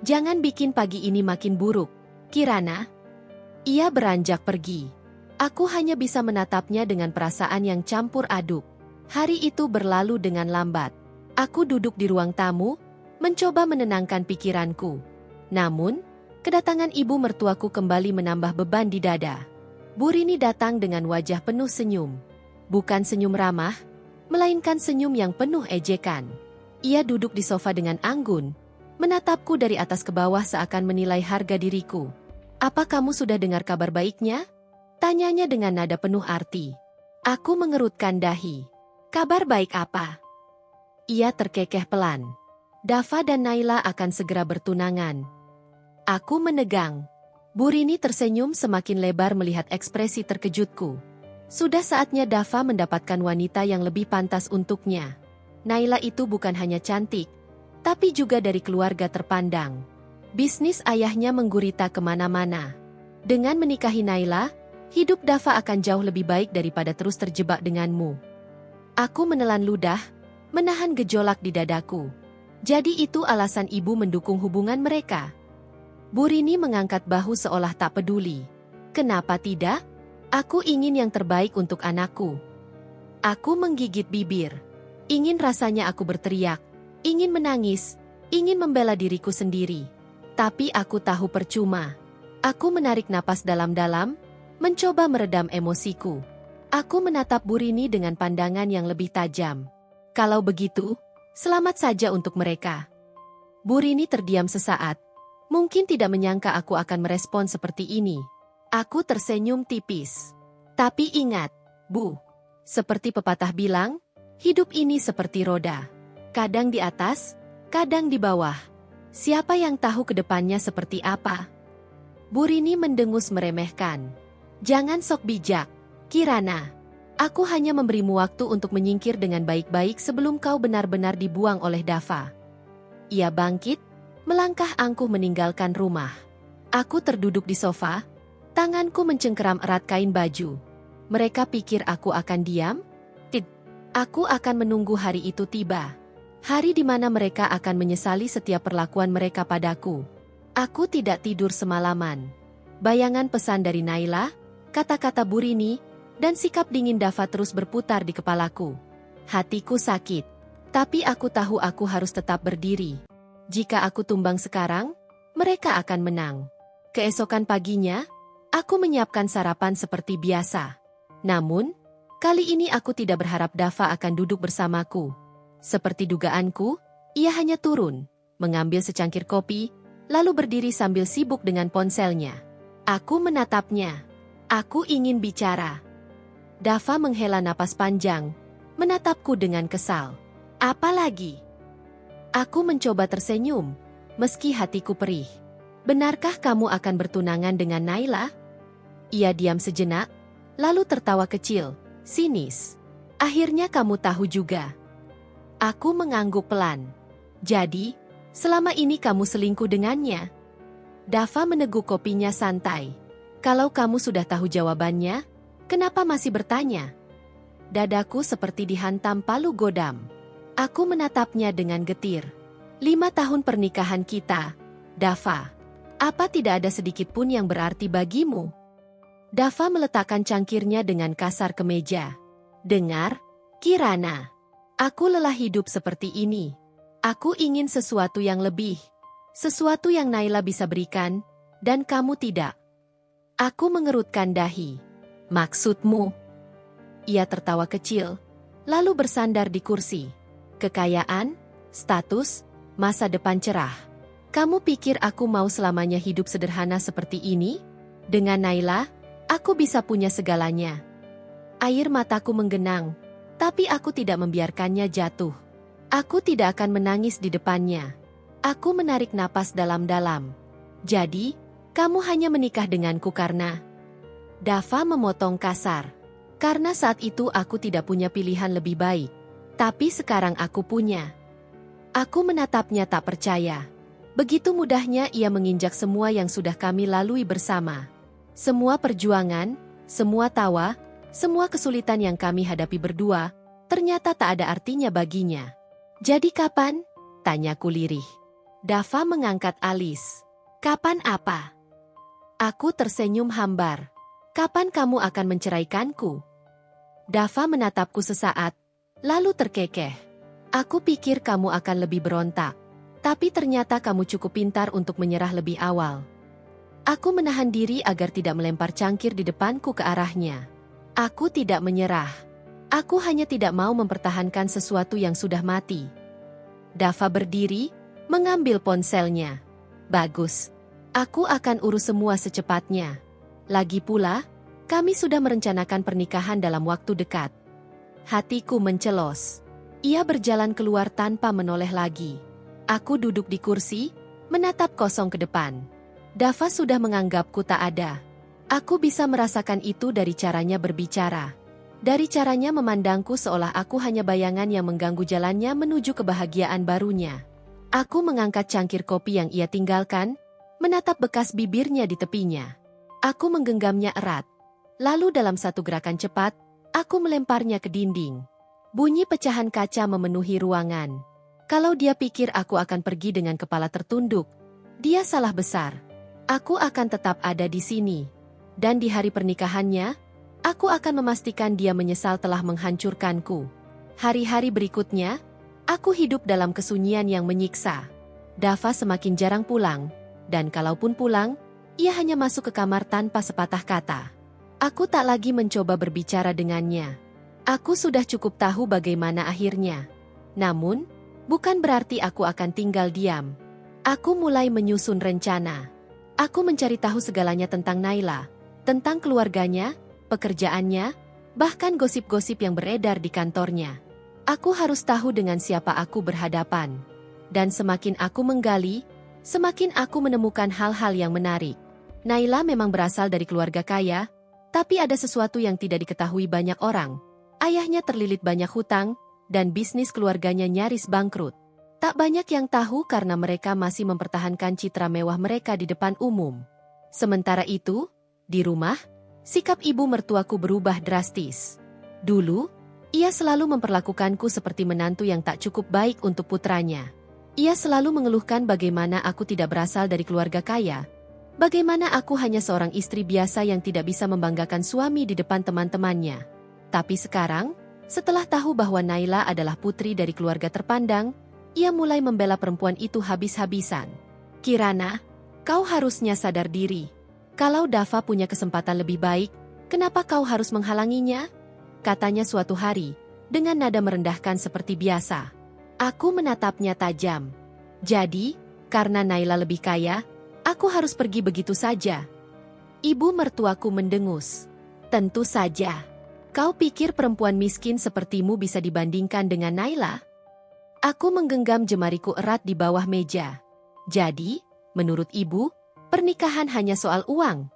Jangan bikin pagi ini makin buruk, Kirana. Ia beranjak pergi. Aku hanya bisa menatapnya dengan perasaan yang campur aduk. Hari itu berlalu dengan lambat. Aku duduk di ruang tamu, mencoba menenangkan pikiranku. Namun, kedatangan ibu mertuaku kembali menambah beban di dada. Bu Rini datang dengan wajah penuh senyum. Bukan senyum ramah, melainkan senyum yang penuh ejekan. Ia duduk di sofa dengan anggun, menatapku dari atas ke bawah seakan menilai harga diriku. Apa kamu sudah dengar kabar baiknya? Tanyanya dengan nada penuh arti. Aku mengerutkan dahi. Kabar baik apa? Ia terkekeh pelan. Dava dan Naila akan segera bertunangan. Aku menegang. Bu Rini tersenyum semakin lebar melihat ekspresi terkejutku. Sudah saatnya Dava mendapatkan wanita yang lebih pantas untuknya. Naila itu bukan hanya cantik, tapi juga dari keluarga terpandang. Bisnis ayahnya menggurita kemana-mana. Dengan menikahi Naila, hidup Dava akan jauh lebih baik daripada terus terjebak denganmu. Aku menelan ludah, menahan gejolak di dadaku. Jadi itu alasan ibu mendukung hubungan mereka. Bu Rini mengangkat bahu seolah tak peduli. Kenapa tidak? Aku ingin yang terbaik untuk anakku. Aku menggigit bibir. Ingin rasanya aku berteriak, ingin menangis, ingin membela diriku sendiri. Tapi aku tahu percuma. Aku menarik napas dalam-dalam, mencoba meredam emosiku. Aku menatap Bu Rini dengan pandangan yang lebih tajam. Kalau begitu, selamat saja untuk mereka. Bu Rini terdiam sesaat. Mungkin tidak menyangka aku akan merespon seperti ini. Aku tersenyum tipis. Tapi ingat, Bu, Seperti pepatah bilang, hidup ini seperti roda. Kadang di atas, kadang di bawah. Siapa yang tahu ke depannya seperti apa? Bu Rini mendengus meremehkan. Jangan sok bijak, Kirana. Aku hanya memberimu waktu untuk menyingkir dengan baik-baik sebelum kau benar-benar dibuang oleh Dava. Ia bangkit, melangkah angkuh meninggalkan rumah. Aku terduduk di sofa, tanganku mencengkeram erat kain baju. Mereka pikir aku akan diam? Tidak. Aku akan menunggu hari itu tiba. Hari di mana mereka akan menyesali setiap perlakuan mereka padaku. Aku tidak tidur semalaman. Bayangan pesan dari Naila, kata-kata Bu Rini, dan sikap dingin Dava terus berputar di kepalaku. Hatiku sakit. Tapi aku tahu aku harus tetap berdiri. Jika aku tumbang sekarang, mereka akan menang. Keesokan paginya, aku menyiapkan sarapan seperti biasa. Namun, kali ini aku tidak berharap Dava akan duduk bersamaku. Seperti dugaanku, ia hanya turun, mengambil secangkir kopi, lalu berdiri sambil sibuk dengan ponselnya. Aku menatapnya. Aku ingin bicara. Dava menghela napas panjang, menatapku dengan kesal. Apa lagi? Aku mencoba tersenyum, meski hatiku perih. Benarkah kamu akan bertunangan dengan Naila? Ia diam sejenak, lalu tertawa kecil, sinis. Akhirnya kamu tahu juga. Aku mengangguk pelan. Jadi, selama ini kamu selingkuh dengannya? Dava meneguk kopinya santai. Kalau kamu sudah tahu jawabannya, kenapa masih bertanya? Dadaku seperti dihantam palu godam. Aku menatapnya dengan getir. 5 tahun pernikahan kita, Dava. Apa tidak ada sedikit pun yang berarti bagimu? Dava meletakkan cangkirnya dengan kasar ke meja. Dengar, Kirana. Aku lelah hidup seperti ini. Aku ingin sesuatu yang lebih. Sesuatu yang Naila bisa berikan, dan kamu tidak. Aku mengerutkan dahi. Maksudmu? Ia tertawa kecil, lalu bersandar di kursi. Kekayaan, status, masa depan cerah. Kamu pikir aku mau selamanya hidup sederhana seperti ini? Dengan Naila, aku bisa punya segalanya. Air mataku menggenang, tapi aku tidak membiarkannya jatuh. Aku tidak akan menangis di depannya. Aku menarik napas dalam-dalam. Jadi, kamu hanya menikah denganku karena... Dava memotong kasar. Karena saat itu aku tidak punya pilihan lebih baik. Tapi sekarang aku punya. Aku menatapnya tak percaya. Begitu mudahnya ia menginjak semua yang sudah kami lalui bersama. Semua perjuangan, semua tawa, semua kesulitan yang kami hadapi berdua, ternyata tak ada artinya baginya. Jadi kapan? Tanyaku lirih. Dava mengangkat alis. Kapan apa? Aku tersenyum hambar. Kapan kamu akan menceraikanku? Dava menatapku sesaat, lalu terkekeh. Aku pikir kamu akan lebih berontak. Tapi ternyata kamu cukup pintar untuk menyerah lebih awal. Aku menahan diri agar tidak melempar cangkir di depanku ke arahnya. Aku tidak menyerah. Aku hanya tidak mau mempertahankan sesuatu yang sudah mati. Dava berdiri, mengambil ponselnya. Bagus. Aku akan urus semua secepatnya. Lagi pula, kami sudah merencanakan pernikahan dalam waktu dekat. Hatiku mencelos. Ia berjalan keluar tanpa menoleh lagi. Aku duduk di kursi, menatap kosong ke depan. Dava sudah menganggapku tak ada. Aku bisa merasakan itu dari caranya berbicara. Dari caranya memandangku seolah aku hanya bayangan yang mengganggu jalannya menuju kebahagiaan barunya. Aku mengangkat cangkir kopi yang ia tinggalkan, menatap bekas bibirnya di tepinya. Aku menggenggamnya erat. Lalu dalam satu gerakan cepat, aku melemparnya ke dinding. Bunyi pecahan kaca memenuhi ruangan. Kalau dia pikir aku akan pergi dengan kepala tertunduk, dia salah besar. Aku akan tetap ada di sini. Dan di hari pernikahannya, aku akan memastikan dia menyesal telah menghancurkanku. Hari-hari berikutnya, aku hidup dalam kesunyian yang menyiksa. Dava semakin jarang pulang, dan kalaupun pulang, ia hanya masuk ke kamar tanpa sepatah kata. Aku tak lagi mencoba berbicara dengannya. Aku sudah cukup tahu bagaimana akhirnya. Namun, bukan berarti aku akan tinggal diam. Aku mulai menyusun rencana. Aku mencari tahu segalanya tentang Naila, tentang keluarganya, pekerjaannya, Bahkan gosip-gosip yang beredar di kantornya. Aku harus tahu dengan siapa aku berhadapan. Dan semakin aku menggali, semakin aku menemukan hal-hal yang menarik. Naila memang berasal dari keluarga kaya, tapi ada sesuatu yang tidak diketahui banyak orang. Ayahnya terlilit banyak hutang, dan bisnis keluarganya nyaris bangkrut. Tak banyak yang tahu karena mereka masih mempertahankan citra mewah mereka di depan umum. Sementara itu, di rumah, sikap ibu mertuaku berubah drastis. Dulu, ia selalu memperlakukanku seperti menantu yang tak cukup baik untuk putranya. Ia selalu mengeluhkan bagaimana aku tidak berasal dari keluarga kaya. Bagaimana aku hanya seorang istri biasa yang tidak bisa membanggakan suami di depan teman-temannya. Tapi sekarang, setelah tahu bahwa Naila adalah putri dari keluarga terpandang, ia mulai membela perempuan itu habis-habisan. Kirana, kau harusnya sadar diri. Kalau Dava punya kesempatan lebih baik, kenapa kau harus menghalanginya? Katanya suatu hari, dengan nada merendahkan seperti biasa. Aku menatapnya tajam. Jadi, karena Naila lebih kaya, aku harus pergi begitu saja. Ibu mertuaku mendengus. Tentu saja. Kau pikir perempuan miskin sepertimu bisa dibandingkan dengan Naila? Aku menggenggam jemariku erat di bawah meja. Jadi, menurut ibu, pernikahan hanya soal uang.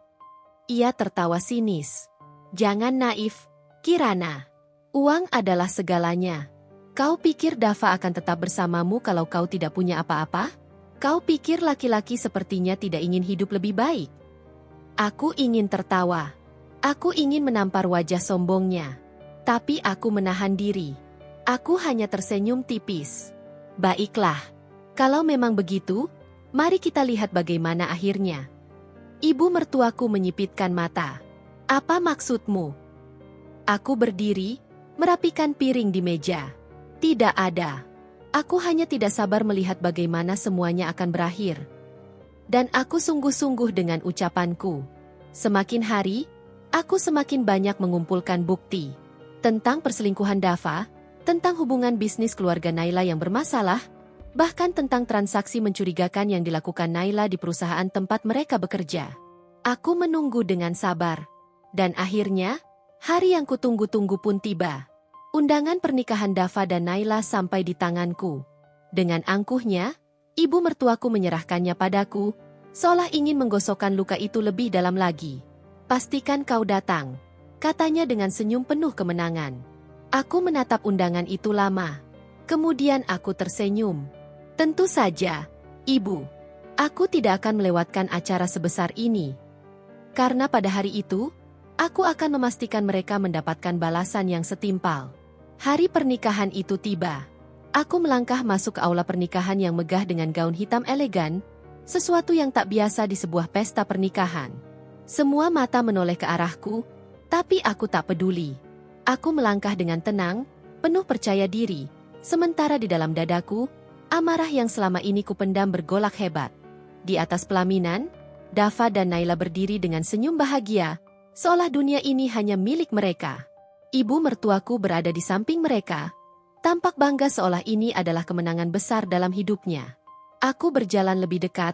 Ia tertawa sinis. Jangan naif, Kirana. Uang adalah segalanya. Kau pikir Dava akan tetap bersamamu kalau kau tidak punya apa-apa? Kau pikir laki-laki sepertinya tidak ingin hidup lebih baik? Aku ingin tertawa. Aku ingin menampar wajah sombongnya. Tapi aku menahan diri. Aku hanya tersenyum tipis. Baiklah, kalau memang begitu, mari kita lihat bagaimana akhirnya. Ibu mertuaku menyipitkan mata. Apa maksudmu? Aku berdiri, merapikan piring di meja. Tidak ada. Aku hanya tidak sabar melihat bagaimana semuanya akan berakhir. Dan aku sungguh-sungguh dengan ucapanku. Semakin hari, aku semakin banyak mengumpulkan bukti. Tentang perselingkuhan Dava, tentang hubungan bisnis keluarga Naila yang bermasalah, bahkan tentang transaksi mencurigakan yang dilakukan Naila di perusahaan tempat mereka bekerja. Aku menunggu dengan sabar. Dan akhirnya, hari yang kutunggu-tunggu pun tiba. Undangan pernikahan Dava dan Naila sampai di tanganku. Dengan angkuhnya, ibu mertuaku menyerahkannya padaku, seolah ingin menggosokkan luka itu lebih dalam lagi. Pastikan kau datang, katanya dengan senyum penuh kemenangan. Aku menatap undangan itu lama. Kemudian aku tersenyum. Tentu saja, Ibu. Aku tidak akan melewatkan acara sebesar ini. Karena pada hari itu, aku akan memastikan mereka mendapatkan balasan yang setimpal. Hari pernikahan itu tiba. Aku melangkah masuk ke aula pernikahan yang megah dengan gaun hitam elegan, sesuatu yang tak biasa di sebuah pesta pernikahan. Semua mata menoleh ke arahku, tapi aku tak peduli. Aku melangkah dengan tenang, penuh percaya diri, sementara di dalam dadaku, amarah yang selama ini kupendam bergolak hebat. Di atas pelaminan, Dava dan Naila berdiri dengan senyum bahagia, seolah dunia ini hanya milik mereka. Ibu mertuaku berada di samping mereka, tampak bangga seolah ini adalah kemenangan besar dalam hidupnya. Aku berjalan lebih dekat,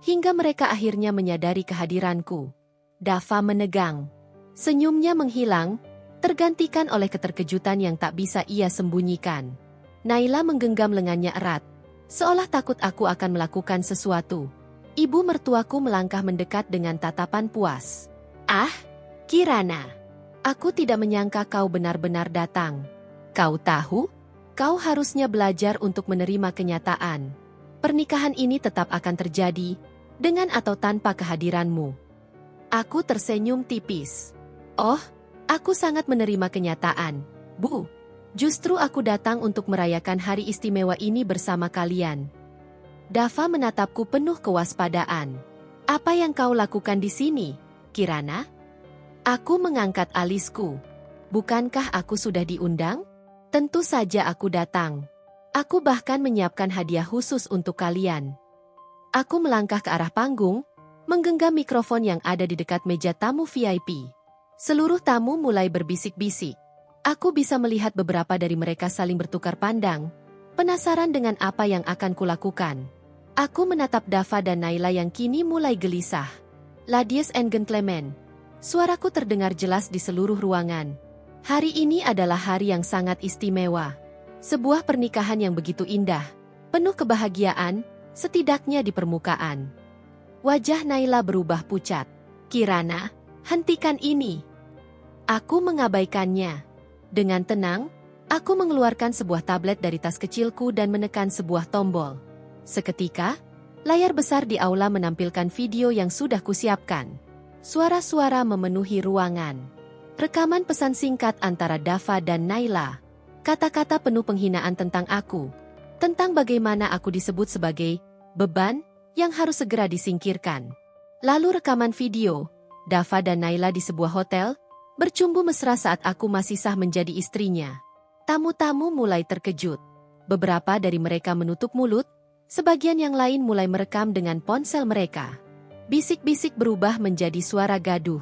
hingga mereka akhirnya menyadari kehadiranku. Dava menegang. Senyumnya menghilang, tergantikan oleh keterkejutan yang tak bisa ia sembunyikan. Naila menggenggam lengannya erat, seolah takut aku akan melakukan sesuatu. Ibu mertuaku melangkah mendekat dengan tatapan puas. Ah, Kirana, aku tidak menyangka kau benar-benar datang. Kau tahu, kau harusnya belajar untuk menerima kenyataan. Pernikahan ini tetap akan terjadi, dengan atau tanpa kehadiranmu. Aku tersenyum tipis. Oh, aku sangat menerima kenyataan, Bu. Justru aku datang untuk merayakan hari istimewa ini bersama kalian. Dava menatapku penuh kewaspadaan. Apa yang kau lakukan di sini, Kirana? Aku mengangkat alisku. Bukankah aku sudah diundang? Tentu saja aku datang. Aku bahkan menyiapkan hadiah khusus untuk kalian. Aku melangkah ke arah panggung, menggenggam mikrofon yang ada di dekat meja tamu VIP. Seluruh tamu mulai berbisik-bisik. Aku bisa melihat beberapa dari mereka saling bertukar pandang, penasaran dengan apa yang akan kulakukan. Aku menatap Dava dan Naila yang kini mulai gelisah. Ladies and gentlemen, suaraku terdengar jelas di seluruh ruangan. Hari ini adalah hari yang sangat istimewa. Sebuah pernikahan yang begitu indah, penuh kebahagiaan, setidaknya di permukaan. Wajah Naila berubah pucat. Kirana, hentikan ini. Aku mengabaikannya. Dengan tenang, aku mengeluarkan sebuah tablet dari tas kecilku dan menekan sebuah tombol. Seketika, layar besar di aula menampilkan video yang sudah kusiapkan. Suara-suara memenuhi ruangan. Rekaman pesan singkat antara Dava dan Naila. Kata-kata penuh penghinaan tentang aku. Tentang bagaimana aku disebut sebagai beban yang harus segera disingkirkan. Lalu rekaman video, Dava dan Naila di sebuah hotel, bercumbu mesra saat aku masih sah menjadi istrinya. Tamu-tamu mulai terkejut. Beberapa dari mereka menutup mulut, sebagian yang lain mulai merekam dengan ponsel mereka. Bisik-bisik berubah menjadi suara gaduh.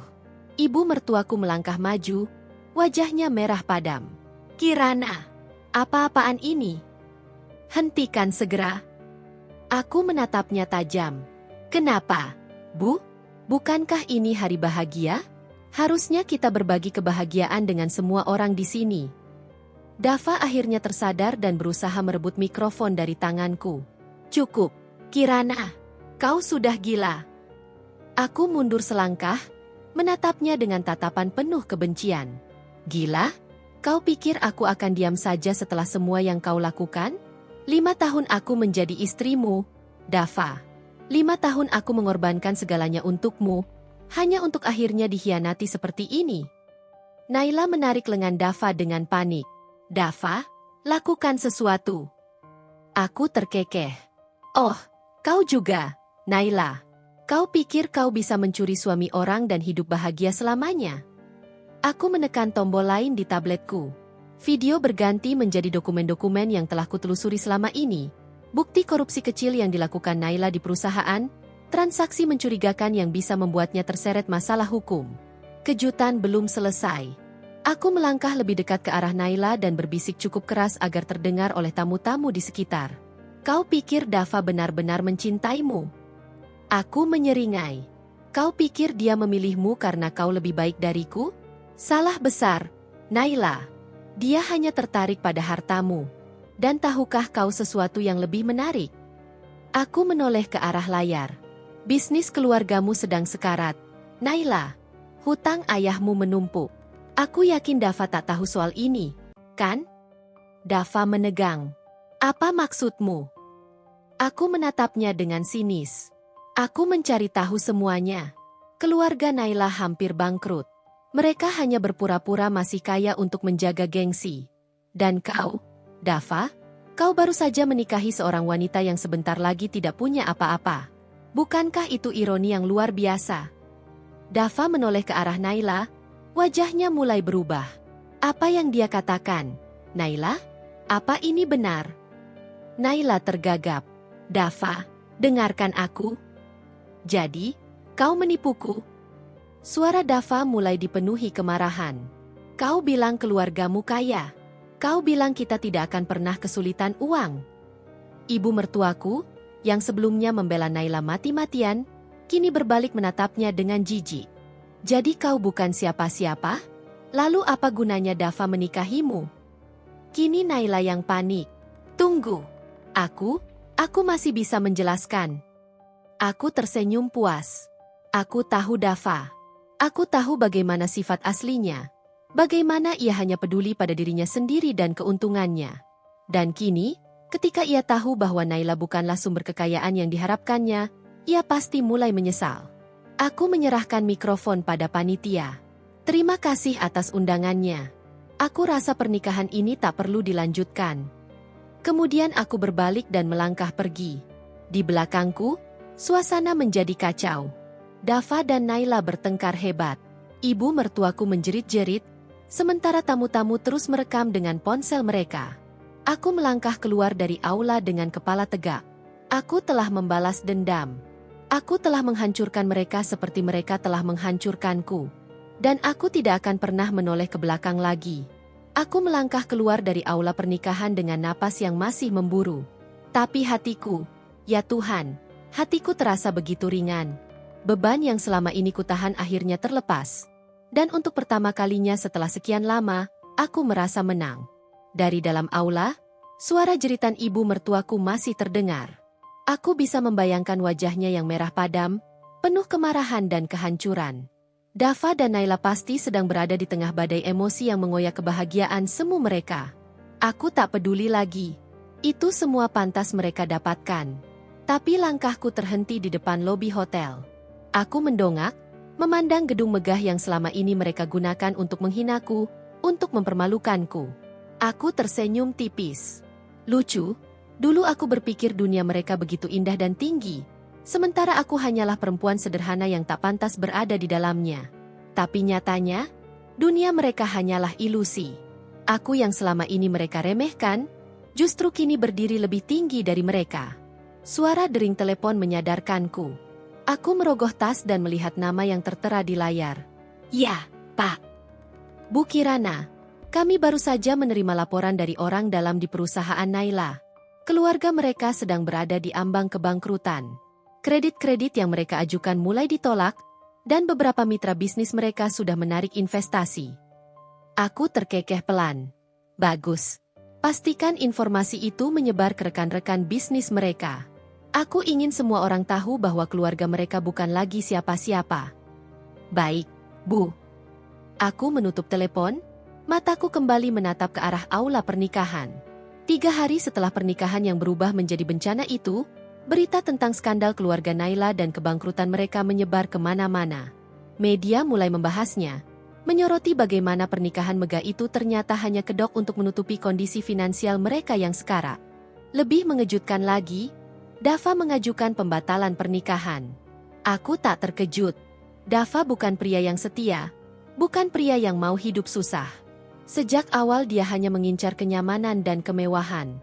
Ibu mertuaku melangkah maju, wajahnya merah padam. Kirana, apa-apaan ini? Hentikan segera. Aku menatapnya tajam. Kenapa, Bu? Bukankah ini hari bahagia? Harusnya kita berbagi kebahagiaan dengan semua orang di sini. Dava akhirnya tersadar dan berusaha merebut mikrofon dari tanganku. Cukup, Kirana. Kau sudah gila. Aku mundur selangkah, menatapnya dengan tatapan penuh kebencian. Gila? Kau pikir aku akan diam saja setelah semua yang kau lakukan? 5 tahun aku menjadi istrimu, Dava. 5 tahun aku mengorbankan segalanya untukmu, hanya untuk akhirnya dikhianati seperti ini. Naila menarik lengan Dava dengan panik. Dava, lakukan sesuatu. Aku terkekeh. Oh, kau juga, Naila. Kau pikir kau bisa mencuri suami orang dan hidup bahagia selamanya? Aku menekan tombol lain di tabletku. Video berganti menjadi dokumen-dokumen yang telah kutelusuri selama ini. Bukti korupsi kecil yang dilakukan Naila di perusahaan, transaksi mencurigakan yang bisa membuatnya terseret masalah hukum. Kejutan belum selesai. Aku melangkah lebih dekat ke arah Naila dan berbisik cukup keras agar terdengar oleh tamu-tamu di sekitar. Kau pikir Dava benar-benar mencintaimu? Aku menyeringai. Kau pikir dia memilihmu karena kau lebih baik dariku? Salah besar, Naila. Dia hanya tertarik pada hartamu. Dan tahukah kau sesuatu yang lebih menarik? Aku menoleh ke arah layar. Bisnis keluargamu sedang sekarat. Naila, hutang ayahmu menumpuk. Aku yakin Dava tak tahu soal ini, kan? Dava menegang. Apa maksudmu? Aku menatapnya dengan sinis. Aku mencari tahu semuanya. Keluarga Naila hampir bangkrut. Mereka hanya berpura-pura masih kaya untuk menjaga gengsi. Dan kau, Dava, kau baru saja menikahi seorang wanita yang sebentar lagi tidak punya apa-apa. Bukankah itu ironi yang luar biasa? Dava menoleh ke arah Naila, wajahnya mulai berubah. Apa yang dia katakan? Naila, apa ini benar? Naila tergagap. Dava, dengarkan aku. Jadi, kau menipuku? Suara Dava mulai dipenuhi kemarahan. Kau bilang keluargamu kaya. Kau bilang kita tidak akan pernah kesulitan uang. Ibu mertuaku, yang sebelumnya membela Naila mati-matian, kini berbalik menatapnya dengan jijik. Jadi kau bukan siapa-siapa? Lalu apa gunanya Dava menikahimu? Kini Naila yang panik. Tunggu. Aku masih bisa menjelaskan. Aku tersenyum puas. Aku tahu Dava. Aku tahu bagaimana sifat aslinya. Bagaimana ia hanya peduli pada dirinya sendiri dan keuntungannya. Dan kini, ketika ia tahu bahwa Naila bukanlah sumber kekayaan yang diharapkannya, ia pasti mulai menyesal. Aku menyerahkan mikrofon pada panitia. Terima kasih atas undangannya. Aku rasa pernikahan ini tak perlu dilanjutkan. Kemudian aku berbalik dan melangkah pergi. Di belakangku, suasana menjadi kacau. Dava dan Naila bertengkar hebat. Ibu mertuaku menjerit-jerit, sementara tamu-tamu terus merekam dengan ponsel mereka. Aku melangkah keluar dari aula dengan kepala tegak. Aku telah membalas dendam. Aku telah menghancurkan mereka seperti mereka telah menghancurkanku. Dan aku tidak akan pernah menoleh ke belakang lagi. Aku melangkah keluar dari aula pernikahan dengan napas yang masih memburu. Tapi hatiku, ya Tuhan, hatiku terasa begitu ringan. Beban yang selama ini kutahan akhirnya terlepas. Dan untuk pertama kalinya setelah sekian lama, aku merasa menang. Dari dalam aula, suara jeritan ibu mertuaku masih terdengar. Aku bisa membayangkan wajahnya yang merah padam, penuh kemarahan dan kehancuran. Dava dan Naila pasti sedang berada di tengah badai emosi yang mengoyak kebahagiaan semu mereka. Aku tak peduli lagi. Itu semua pantas mereka dapatkan. Tapi langkahku terhenti di depan lobi hotel. Aku mendongak, memandang gedung megah yang selama ini mereka gunakan untuk menghinaku, untuk mempermalukanku. Aku tersenyum tipis. Lucu, dulu aku berpikir dunia mereka begitu indah dan tinggi, sementara aku hanyalah perempuan sederhana yang tak pantas berada di dalamnya. Tapi nyatanya, dunia mereka hanyalah ilusi. Aku yang selama ini mereka remehkan, justru kini berdiri lebih tinggi dari mereka. Suara dering telepon menyadarkanku. Aku merogoh tas dan melihat nama yang tertera di layar. Ya, Pak. Bu Kirana, kami baru saja menerima laporan dari orang dalam di perusahaan Naila. Keluarga mereka sedang berada di ambang kebangkrutan. Kredit-kredit yang mereka ajukan mulai ditolak, dan beberapa mitra bisnis mereka sudah menarik investasi. Aku terkekeh pelan. Bagus. Pastikan informasi itu menyebar ke rekan-rekan bisnis mereka. Aku ingin semua orang tahu bahwa keluarga mereka bukan lagi siapa-siapa. Baik, Bu. Aku menutup telepon, mataku kembali menatap ke arah aula pernikahan. 3 hari setelah pernikahan yang berubah menjadi bencana itu, berita tentang skandal keluarga Naila dan kebangkrutan mereka menyebar kemana-mana. Media mulai membahasnya, menyoroti bagaimana pernikahan megah itu ternyata hanya kedok untuk menutupi kondisi finansial mereka yang sekarat. Lebih mengejutkan lagi, Dava mengajukan pembatalan pernikahan. Aku tak terkejut. Dava bukan pria yang setia, bukan pria yang mau hidup susah. Sejak awal dia hanya mengincar kenyamanan dan kemewahan.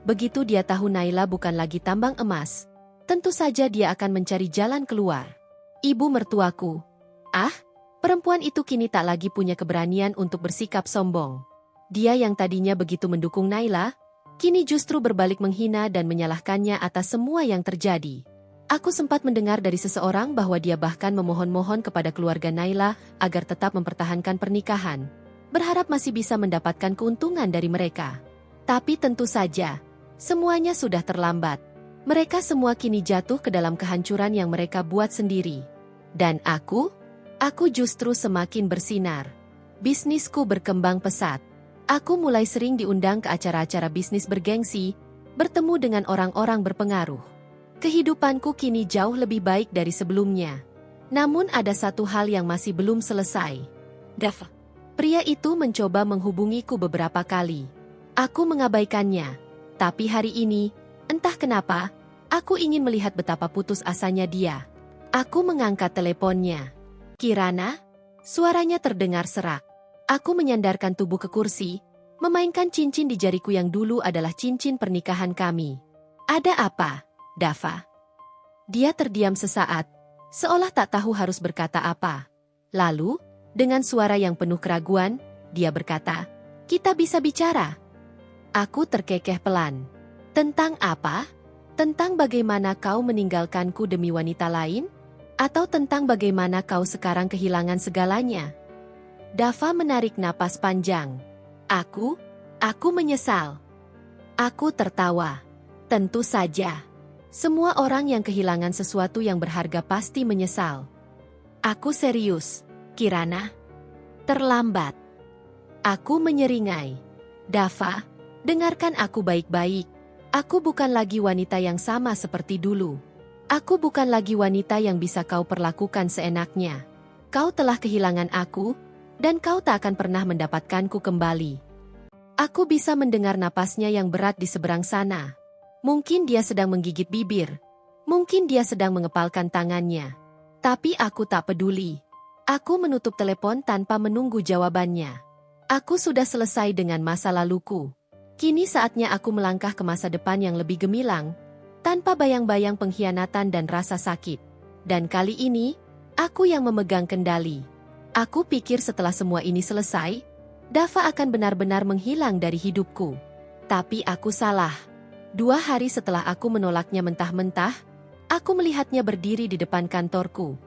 Begitu dia tahu Naila bukan lagi tambang emas, tentu saja dia akan mencari jalan keluar. Ibu mertuaku. Perempuan itu kini tak lagi punya keberanian untuk bersikap sombong. Dia yang tadinya begitu mendukung Naila, kini justru berbalik menghina dan menyalahkannya atas semua yang terjadi. Aku sempat mendengar dari seseorang bahwa dia bahkan memohon-mohon kepada keluarga Naila agar tetap mempertahankan pernikahan, berharap masih bisa mendapatkan keuntungan dari mereka. Tapi tentu saja, semuanya sudah terlambat. Mereka semua kini jatuh ke dalam kehancuran yang mereka buat sendiri. Dan aku justru semakin bersinar. Bisnisku berkembang pesat. Aku mulai sering diundang ke acara-acara bisnis bergengsi, bertemu dengan orang-orang berpengaruh. Kehidupanku kini jauh lebih baik dari sebelumnya. Namun ada satu hal yang masih belum selesai. Dava. Pria itu mencoba menghubungiku beberapa kali. Aku mengabaikannya. Tapi hari ini, entah kenapa, aku ingin melihat betapa putus asanya dia. Aku mengangkat teleponnya. Kirana? Suaranya terdengar serak. Aku menyandarkan tubuh ke kursi, memainkan cincin di jariku yang dulu adalah cincin pernikahan kami. Ada apa, Dava? Dia terdiam sesaat, seolah tak tahu harus berkata apa. Lalu, dengan suara yang penuh keraguan, dia berkata, "Kita bisa bicara." Aku terkekeh pelan. Tentang apa? Tentang bagaimana kau meninggalkanku demi wanita lain? Atau tentang bagaimana kau sekarang kehilangan segalanya? Dava menarik napas panjang. Aku menyesal. Aku tertawa. Tentu saja. Semua orang yang kehilangan sesuatu yang berharga pasti menyesal. Aku serius, Kirana. Terlambat. Aku menyeringai. Dava, dengarkan aku baik-baik. Aku bukan lagi wanita yang sama seperti dulu. Aku bukan lagi wanita yang bisa kau perlakukan seenaknya. Kau telah kehilangan aku, dan kau tak akan pernah mendapatkanku kembali. Aku bisa mendengar napasnya yang berat di seberang sana. Mungkin dia sedang menggigit bibir. Mungkin dia sedang mengepalkan tangannya. Tapi aku tak peduli. Aku menutup telepon tanpa menunggu jawabannya. Aku sudah selesai dengan masa laluku. Kini saatnya aku melangkah ke masa depan yang lebih gemilang, tanpa bayang-bayang pengkhianatan dan rasa sakit. Dan kali ini, aku yang memegang kendali. Aku pikir setelah semua ini selesai, Dava akan benar-benar menghilang dari hidupku. Tapi aku salah. 2 hari setelah aku menolaknya mentah-mentah, aku melihatnya berdiri di depan kantorku.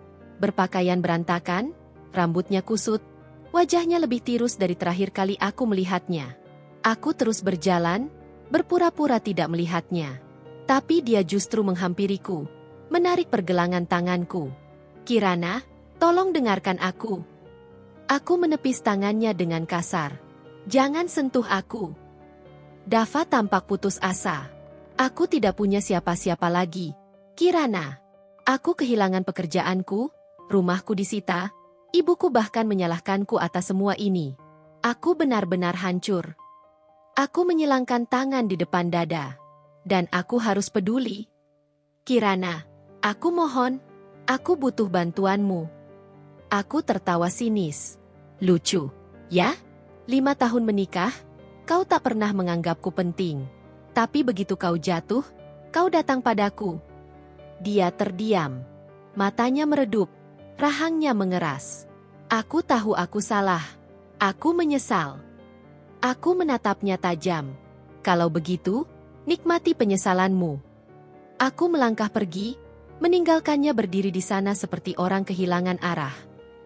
Berpakaian berantakan, rambutnya kusut, wajahnya lebih tirus dari terakhir kali aku melihatnya. Aku terus berjalan, berpura-pura tidak melihatnya. Tapi dia justru menghampiriku, menarik pergelangan tanganku. Kirana, tolong dengarkan aku. Aku menepis tangannya dengan kasar. Jangan sentuh aku. Dava tampak putus asa. Aku tidak punya siapa-siapa lagi. Kirana. Aku kehilangan pekerjaanku, rumahku disita, ibuku bahkan menyalahkanku atas semua ini. Aku benar-benar hancur. Aku menyilangkan tangan di depan dada. Dan aku harus peduli. Kirana, aku mohon, aku butuh bantuanmu. Aku tertawa sinis. Lucu, ya? 5 tahun menikah, kau tak pernah menganggapku penting. Tapi begitu kau jatuh, kau datang padaku. Dia terdiam. Matanya meredup, rahangnya mengeras. Aku tahu aku salah. Aku menyesal. Aku menatapnya tajam. Kalau begitu, nikmati penyesalanmu. Aku melangkah pergi, meninggalkannya berdiri di sana seperti orang kehilangan arah.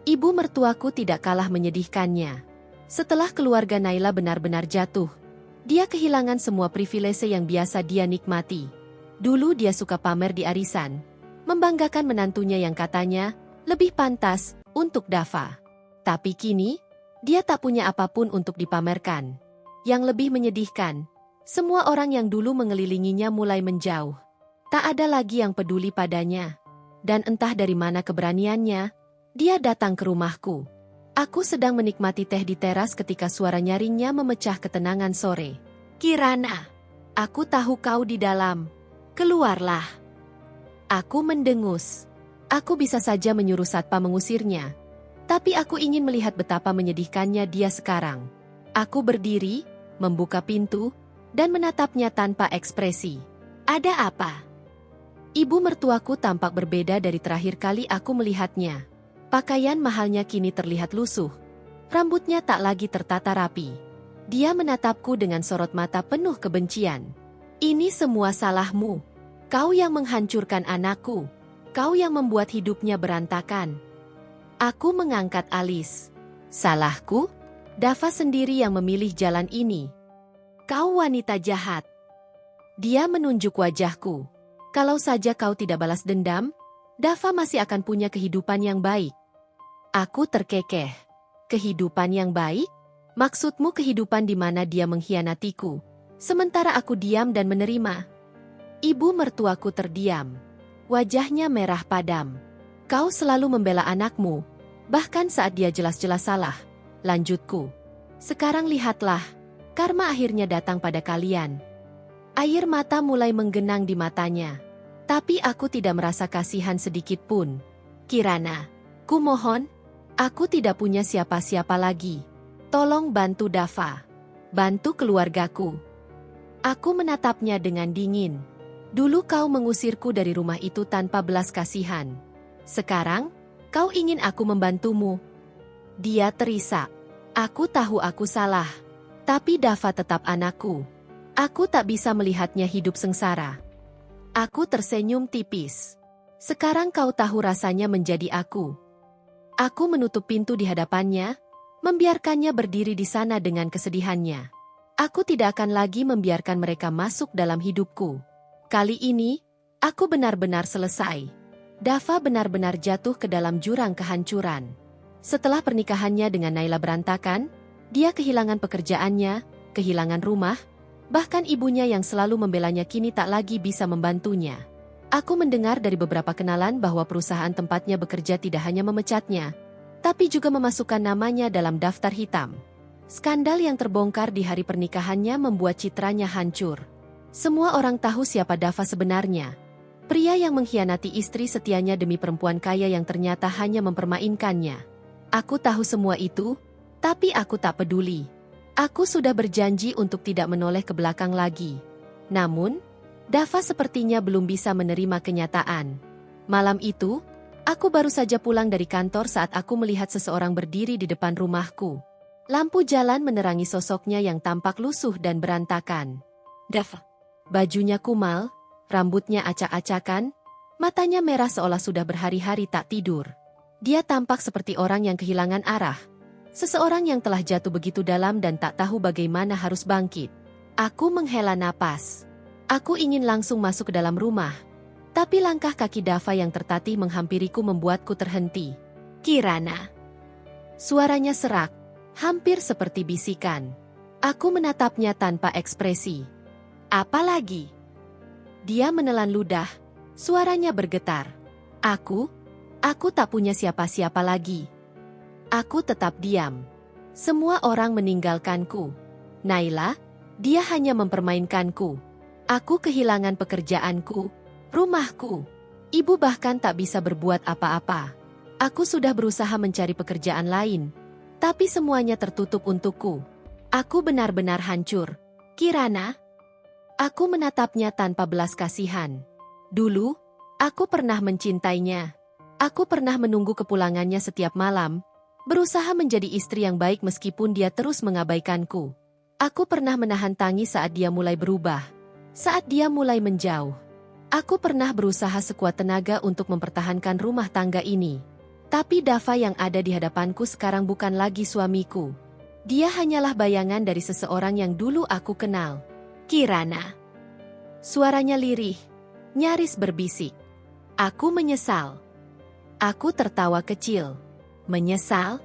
Ibu mertuaku tidak kalah menyedihkannya. Setelah keluarga Naila benar-benar jatuh, dia kehilangan semua privilese yang biasa dia nikmati. Dulu dia suka pamer di arisan, membanggakan menantunya yang katanya lebih pantas untuk Dava. Tapi kini, dia tak punya apapun untuk dipamerkan. Yang lebih menyedihkan, semua orang yang dulu mengelilinginya mulai menjauh. Tak ada lagi yang peduli padanya. Dan entah dari mana keberaniannya, dia datang ke rumahku. Aku sedang menikmati teh di teras ketika suara nyaringnya memecah ketenangan sore. Kirana, aku tahu kau di dalam. Keluarlah. Aku mendengus. Aku bisa saja menyuruh satpam mengusirnya. Tapi aku ingin melihat betapa menyedihkannya dia sekarang. Aku berdiri, membuka pintu, dan menatapnya tanpa ekspresi. Ada apa? Ibu mertuaku tampak berbeda dari terakhir kali aku melihatnya. Pakaian mahalnya kini terlihat lusuh. Rambutnya tak lagi tertata rapi. Dia menatapku dengan sorot mata penuh kebencian. Ini semua salahmu. Kau yang menghancurkan anakku. Kau yang membuat hidupnya berantakan. Aku mengangkat alis. Salahku? Dava sendiri yang memilih jalan ini. Kau wanita jahat. Dia menunjuk wajahku. Kalau saja kau tidak balas dendam, Dava masih akan punya kehidupan yang baik. Aku terkekeh. Kehidupan yang baik? Maksudmu kehidupan di mana dia mengkhianatiku, sementara aku diam dan menerima? Ibu mertuaku terdiam. Wajahnya merah padam. Kau selalu membela anakmu, bahkan saat dia jelas-jelas salah. Lanjutku. Sekarang lihatlah, karma akhirnya datang pada kalian. Air mata mulai menggenang di matanya. Tapi aku tidak merasa kasihan sedikit pun. Kirana, ku mohon, aku tidak punya siapa-siapa lagi. Tolong bantu Dava. Bantu keluargaku. Aku menatapnya dengan dingin. Dulu kau mengusirku dari rumah itu tanpa belas kasihan. Sekarang, kau ingin aku membantumu. Dia terisak. Aku tahu aku salah. Tapi Dava tetap anakku. Aku tak bisa melihatnya hidup sengsara. Aku tersenyum tipis. Sekarang kau tahu rasanya menjadi aku. Aku menutup pintu di hadapannya, membiarkannya berdiri di sana dengan kesedihannya. Aku tidak akan lagi membiarkan mereka masuk dalam hidupku. Kali ini, aku benar-benar selesai. Dava benar-benar jatuh ke dalam jurang kehancuran. Setelah pernikahannya dengan Naila berantakan, dia kehilangan pekerjaannya, kehilangan rumah, bahkan ibunya yang selalu membelanya kini tak lagi bisa membantunya. Aku mendengar dari beberapa kenalan bahwa perusahaan tempatnya bekerja tidak hanya memecatnya, tapi juga memasukkan namanya dalam daftar hitam. Skandal yang terbongkar di hari pernikahannya membuat citranya hancur. Semua orang tahu siapa Dava sebenarnya. Pria yang mengkhianati istri setianya demi perempuan kaya yang ternyata hanya mempermainkannya. Aku tahu semua itu, tapi aku tak peduli. Aku sudah berjanji untuk tidak menoleh ke belakang lagi. Namun, Dava sepertinya belum bisa menerima kenyataan. Malam itu, aku baru saja pulang dari kantor saat aku melihat seseorang berdiri di depan rumahku. Lampu jalan menerangi sosoknya yang tampak lusuh dan berantakan. Dava. Bajunya kumal, rambutnya acak-acakan, matanya merah seolah sudah berhari-hari tak tidur. Dia tampak seperti orang yang kehilangan arah. Seseorang yang telah jatuh begitu dalam dan tak tahu bagaimana harus bangkit. Aku menghela napas. Aku ingin langsung masuk ke dalam rumah. Tapi langkah kaki Dava yang tertatih menghampiriku membuatku terhenti. Kirana. Suaranya serak, hampir seperti bisikan. Aku menatapnya tanpa ekspresi. Apa lagi? Dia menelan ludah. Suaranya bergetar. Aku tak punya siapa-siapa lagi. Aku tetap diam. Semua orang meninggalkanku. Naila, dia hanya mempermainkanku. Aku kehilangan pekerjaanku, rumahku. Ibu bahkan tak bisa berbuat apa-apa. Aku sudah berusaha mencari pekerjaan lain, tapi semuanya tertutup untukku. Aku benar-benar hancur. Kirana. Aku menatapnya tanpa belas kasihan. Dulu, aku pernah mencintainya. Aku pernah menunggu kepulangannya setiap malam, berusaha menjadi istri yang baik meskipun dia terus mengabaikanku. Aku pernah menahan tangis saat dia mulai berubah, saat dia mulai menjauh. Aku pernah berusaha sekuat tenaga untuk mempertahankan rumah tangga ini. Tapi Dava yang ada di hadapanku sekarang bukan lagi suamiku. Dia hanyalah bayangan dari seseorang yang dulu aku kenal. Kirana. Suaranya lirih, nyaris berbisik. Aku menyesal. Aku tertawa kecil. Menyesal?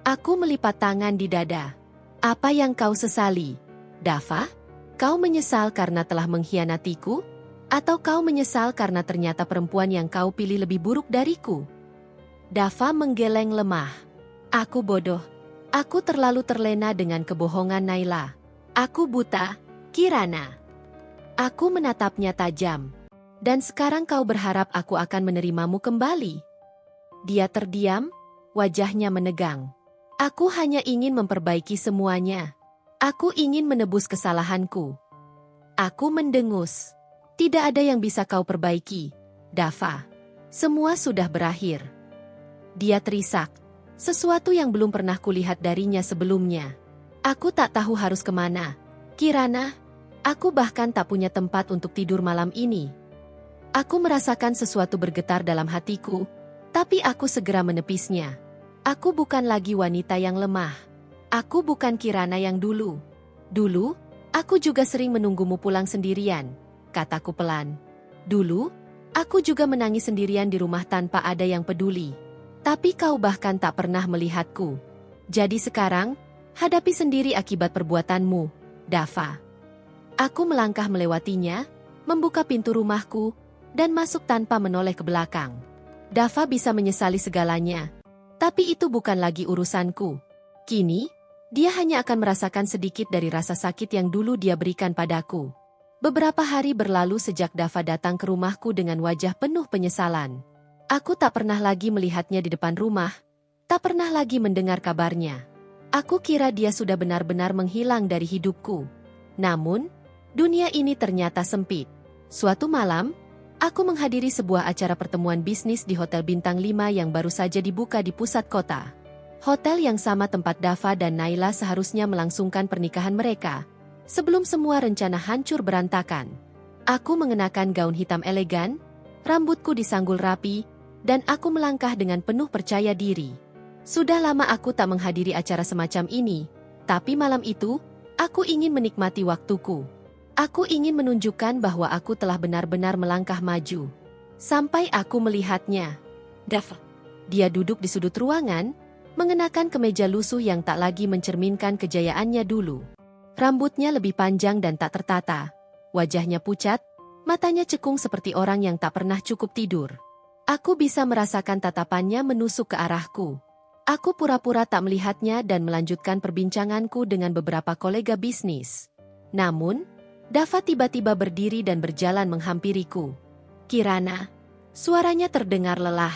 Aku melipat tangan di dada. Apa yang kau sesali? Dava? Kau menyesal karena telah mengkhianatiku? Atau kau menyesal karena ternyata perempuan yang kau pilih lebih buruk dariku? Dava menggeleng lemah. Aku bodoh. Aku terlalu terlena dengan kebohongan Naila. Aku buta, Kirana. Aku menatapnya tajam. Dan sekarang kau berharap aku akan menerimamu kembali? Dia terdiam, wajahnya menegang. Aku hanya ingin memperbaiki semuanya. Aku ingin menebus kesalahanku. Aku mendengus. Tidak ada yang bisa kau perbaiki, Dava. Semua sudah berakhir. Dia terisak. Sesuatu yang belum pernah kulihat darinya sebelumnya. Aku tak tahu harus kemana. Kirana, aku bahkan tak punya tempat untuk tidur malam ini. Aku merasakan sesuatu bergetar dalam hatiku, tapi aku segera menepisnya. Aku bukan lagi wanita yang lemah. Aku bukan Kirana yang dulu. Dulu, aku juga sering menunggumu pulang sendirian, kataku pelan. Dulu, aku juga menangis sendirian di rumah tanpa ada yang peduli. Tapi kau bahkan tak pernah melihatku. Jadi sekarang, hadapi sendiri akibat perbuatanmu, Dava. Aku melangkah melewatinya, membuka pintu rumahku, dan masuk tanpa menoleh ke belakang. Dava bisa menyesali segalanya, tapi itu bukan lagi urusanku. Kini, dia hanya akan merasakan sedikit dari rasa sakit yang dulu dia berikan padaku. Beberapa hari berlalu sejak Dava datang ke rumahku dengan wajah penuh penyesalan. Aku tak pernah lagi melihatnya di depan rumah, tak pernah lagi mendengar kabarnya. Aku kira dia sudah benar-benar menghilang dari hidupku. Namun, dunia ini ternyata sempit. Suatu malam, aku menghadiri sebuah acara pertemuan bisnis di Hotel Bintang 5 yang baru saja dibuka di pusat kota. Hotel yang sama tempat Dava dan Naila seharusnya melangsungkan pernikahan mereka, sebelum semua rencana hancur berantakan. Aku mengenakan gaun hitam elegan, rambutku disanggul rapi, dan aku melangkah dengan penuh percaya diri. Sudah lama aku tak menghadiri acara semacam ini, tapi malam itu, aku ingin menikmati waktuku. Aku ingin menunjukkan bahwa aku telah benar-benar melangkah maju. Sampai aku melihatnya. Dava. Dia duduk di sudut ruangan, mengenakan kemeja lusuh yang tak lagi mencerminkan kejayaannya dulu. Rambutnya lebih panjang dan tak tertata. Wajahnya pucat, matanya cekung seperti orang yang tak pernah cukup tidur. Aku bisa merasakan tatapannya menusuk ke arahku. Aku pura-pura tak melihatnya dan melanjutkan perbincanganku dengan beberapa kolega bisnis. Namun, Dava tiba-tiba berdiri dan berjalan menghampiriku. Kirana. Suaranya terdengar lelah.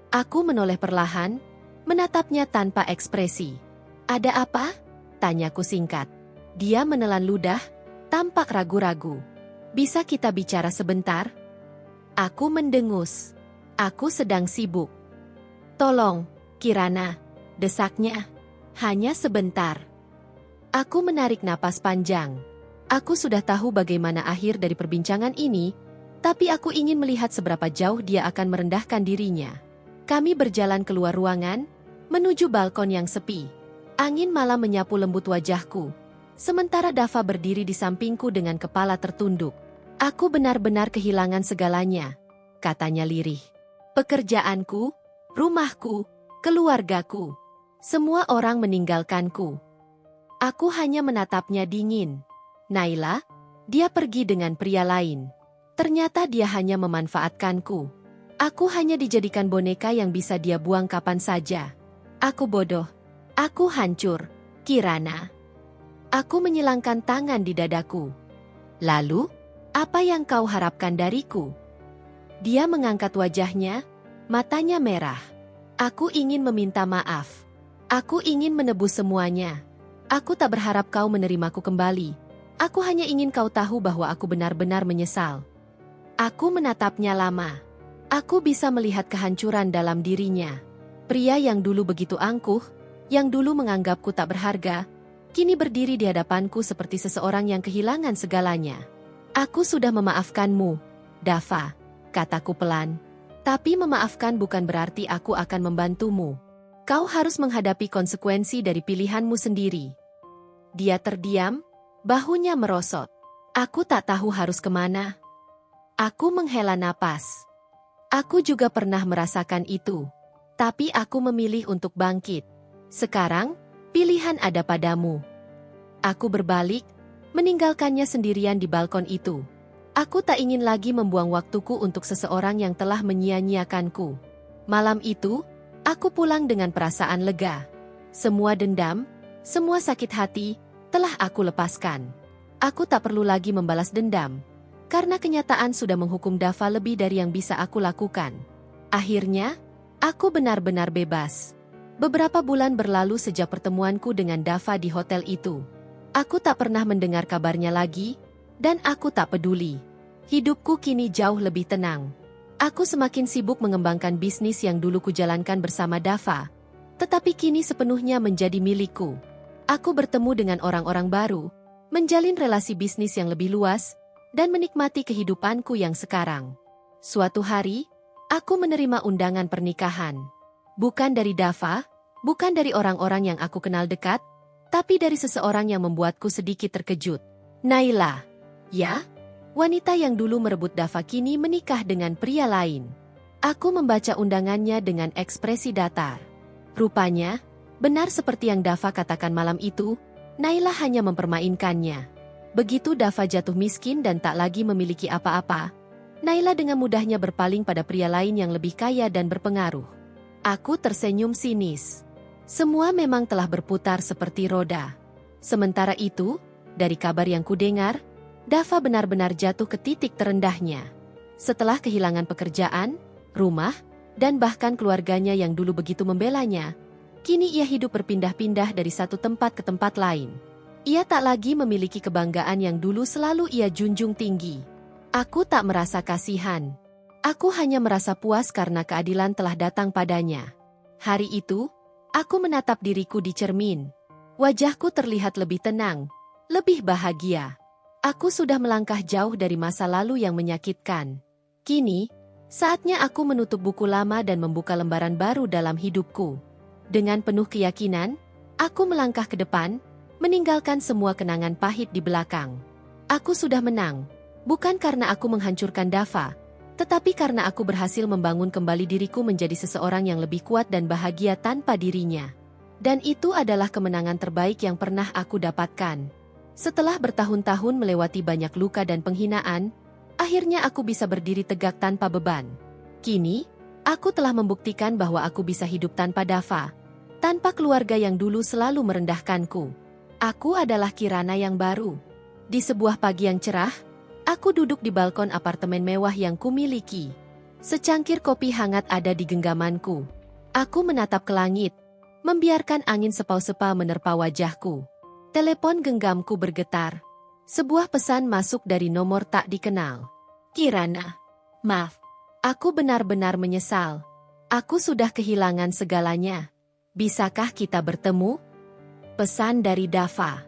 Aku menoleh perlahan, menatapnya tanpa ekspresi. Ada apa? Tanyaku singkat. Dia menelan ludah, tampak ragu-ragu. Bisa kita bicara sebentar? Aku mendengus. Aku sedang sibuk. Tolong, Kirana, desaknya. Hanya sebentar. Aku menarik napas panjang. Aku sudah tahu bagaimana akhir dari perbincangan ini, tapi aku ingin melihat seberapa jauh dia akan merendahkan dirinya. Kami berjalan keluar ruangan, menuju balkon yang sepi. Angin malam menyapu lembut wajahku. Sementara Dava berdiri di sampingku dengan kepala tertunduk. Aku benar-benar kehilangan segalanya, katanya lirih. Pekerjaanku, rumahku, keluargaku. Semua orang meninggalkanku. Aku hanya menatapnya dingin. Naila, dia pergi dengan pria lain. Ternyata dia hanya memanfaatkanku. Aku hanya dijadikan boneka yang bisa dia buang kapan saja. Aku bodoh. Aku hancur, Kirana. Aku menyilangkan tangan di dadaku. Lalu, apa yang kau harapkan dariku? Dia mengangkat wajahnya, matanya merah. Aku ingin meminta maaf. Aku ingin menebus semuanya. Aku tak berharap kau menerimaku kembali. Aku hanya ingin kau tahu bahwa aku benar-benar menyesal. Aku menatapnya lama. Aku bisa melihat kehancuran dalam dirinya. Pria yang dulu begitu angkuh, yang dulu menganggapku tak berharga, kini berdiri di hadapanku seperti seseorang yang kehilangan segalanya. Aku sudah memaafkanmu, Dava, kataku pelan. Tapi memaafkan bukan berarti aku akan membantumu. Kau harus menghadapi konsekuensi dari pilihanmu sendiri. Dia terdiam, bahunya merosot. Aku tak tahu harus kemana. Aku menghela napas. Aku juga pernah merasakan itu. Tapi aku memilih untuk bangkit. Sekarang, pilihan ada padamu. Aku berbalik, meninggalkannya sendirian di balkon itu. Aku tak ingin lagi membuang waktuku untuk seseorang yang telah menyia-nyiakanku. Malam itu, aku pulang dengan perasaan lega. Semua dendam, semua sakit hati, telah aku lepaskan. Aku tak perlu lagi membalas dendam. Karena kenyataan sudah menghukum Dava lebih dari yang bisa aku lakukan. Akhirnya, aku benar-benar bebas. Beberapa bulan berlalu sejak pertemuanku dengan Dava di hotel itu. Aku tak pernah mendengar kabarnya lagi, dan aku tak peduli. Hidupku kini jauh lebih tenang. Aku semakin sibuk mengembangkan bisnis yang dulu kujalankan bersama Dava, tetapi kini sepenuhnya menjadi milikku. Aku bertemu dengan orang-orang baru, menjalin relasi bisnis yang lebih luas, dan menikmati kehidupanku yang sekarang. Suatu hari, aku menerima undangan pernikahan. Bukan dari Dava, bukan dari orang-orang yang aku kenal dekat, tapi dari seseorang yang membuatku sedikit terkejut. Naila. Ya? Wanita yang dulu merebut Dava kini menikah dengan pria lain. Aku membaca undangannya dengan ekspresi datar. Rupanya, benar seperti yang Dava katakan malam itu, Naila hanya mempermainkannya. Begitu Dava jatuh miskin dan tak lagi memiliki apa-apa, Naila dengan mudahnya berpaling pada pria lain yang lebih kaya dan berpengaruh. Aku tersenyum sinis. Semua memang telah berputar seperti roda. Sementara itu, dari kabar yang kudengar, Dava benar-benar jatuh ke titik terendahnya. Setelah kehilangan pekerjaan, rumah, dan bahkan keluarganya yang dulu begitu membelanya, kini ia hidup berpindah-pindah dari satu tempat ke tempat lain. Ia tak lagi memiliki kebanggaan yang dulu selalu ia junjung tinggi. Aku tak merasa kasihan. Aku hanya merasa puas karena keadilan telah datang padanya. Hari itu, aku menatap diriku di cermin. Wajahku terlihat lebih tenang, lebih bahagia. Aku sudah melangkah jauh dari masa lalu yang menyakitkan. Kini, saatnya aku menutup buku lama dan membuka lembaran baru dalam hidupku. Dengan penuh keyakinan, aku melangkah ke depan, meninggalkan semua kenangan pahit di belakang. Aku sudah menang, bukan karena aku menghancurkan Dava, tetapi karena aku berhasil membangun kembali diriku menjadi seseorang yang lebih kuat dan bahagia tanpa dirinya. Dan itu adalah kemenangan terbaik yang pernah aku dapatkan. Setelah bertahun-tahun melewati banyak luka dan penghinaan, akhirnya aku bisa berdiri tegak tanpa beban. Kini, aku telah membuktikan bahwa aku bisa hidup tanpa Dava, tanpa keluarga yang dulu selalu merendahkanku. Aku adalah Kirana yang baru. Di sebuah pagi yang cerah, aku duduk di balkon apartemen mewah yang kumiliki. Secangkir kopi hangat ada di genggamanku. Aku menatap ke langit, membiarkan angin sepau-sepau menerpa wajahku. Telepon genggamku bergetar. Sebuah pesan masuk dari nomor tak dikenal. Kirana, maaf. Aku benar-benar menyesal. Aku sudah kehilangan segalanya. Bisakah kita bertemu? Pesan dari Dava.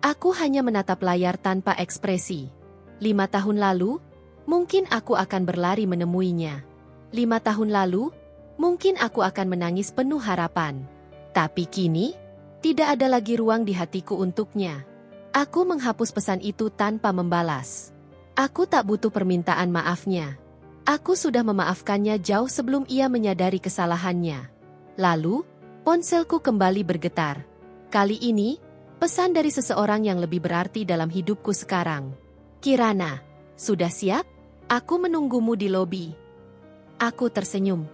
Aku hanya menatap layar tanpa ekspresi. 5 tahun lalu, mungkin aku akan berlari menemuinya. 5 tahun lalu, mungkin aku akan menangis penuh harapan. Tapi kini, tidak ada lagi ruang di hatiku untuknya. Aku menghapus pesan itu tanpa membalas. Aku tak butuh permintaan maafnya. Aku sudah memaafkannya jauh sebelum ia menyadari kesalahannya. Lalu, ponselku kembali bergetar. Kali ini, pesan dari seseorang yang lebih berarti dalam hidupku sekarang. Kirana, sudah siap? Aku menunggumu di lobi. Aku tersenyum.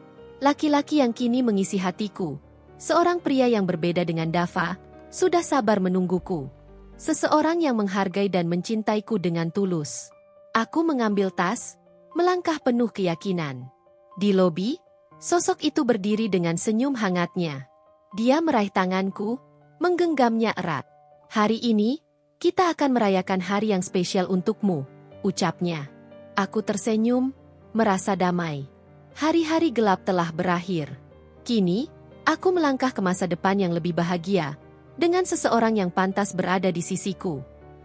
Laki-laki yang kini mengisi hatiku, seorang pria yang berbeda dengan Dava, sudah sabar menungguku. Seseorang yang menghargai dan mencintaiku dengan tulus. Aku mengambil tas, melangkah penuh keyakinan. Di lobi, sosok itu berdiri dengan senyum hangatnya. Dia meraih tanganku, menggenggamnya erat. Hari ini, kita akan merayakan hari yang spesial untukmu, ucapnya. Aku tersenyum, merasa damai. Hari-hari gelap telah berakhir. Kini, aku melangkah ke masa depan yang lebih bahagia, dengan seseorang yang pantas berada di sisiku.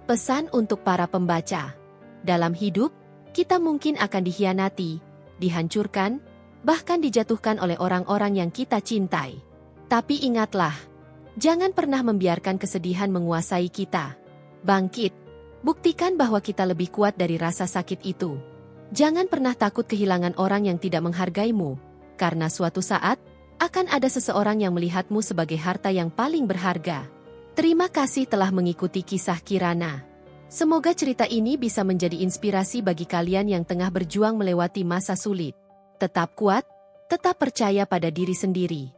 Pesan untuk para pembaca. Dalam hidup, kita mungkin akan dikhianati, dihancurkan, bahkan dijatuhkan oleh orang-orang yang kita cintai. Tapi ingatlah, jangan pernah membiarkan kesedihan menguasai kita. Bangkit, buktikan bahwa kita lebih kuat dari rasa sakit itu. Jangan pernah takut kehilangan orang yang tidak menghargaimu, karena suatu saat, akan ada seseorang yang melihatmu sebagai harta yang paling berharga. Terima kasih telah mengikuti kisah Kirana. Semoga cerita ini bisa menjadi inspirasi bagi kalian yang tengah berjuang melewati masa sulit. Tetap kuat, tetap percaya pada diri sendiri.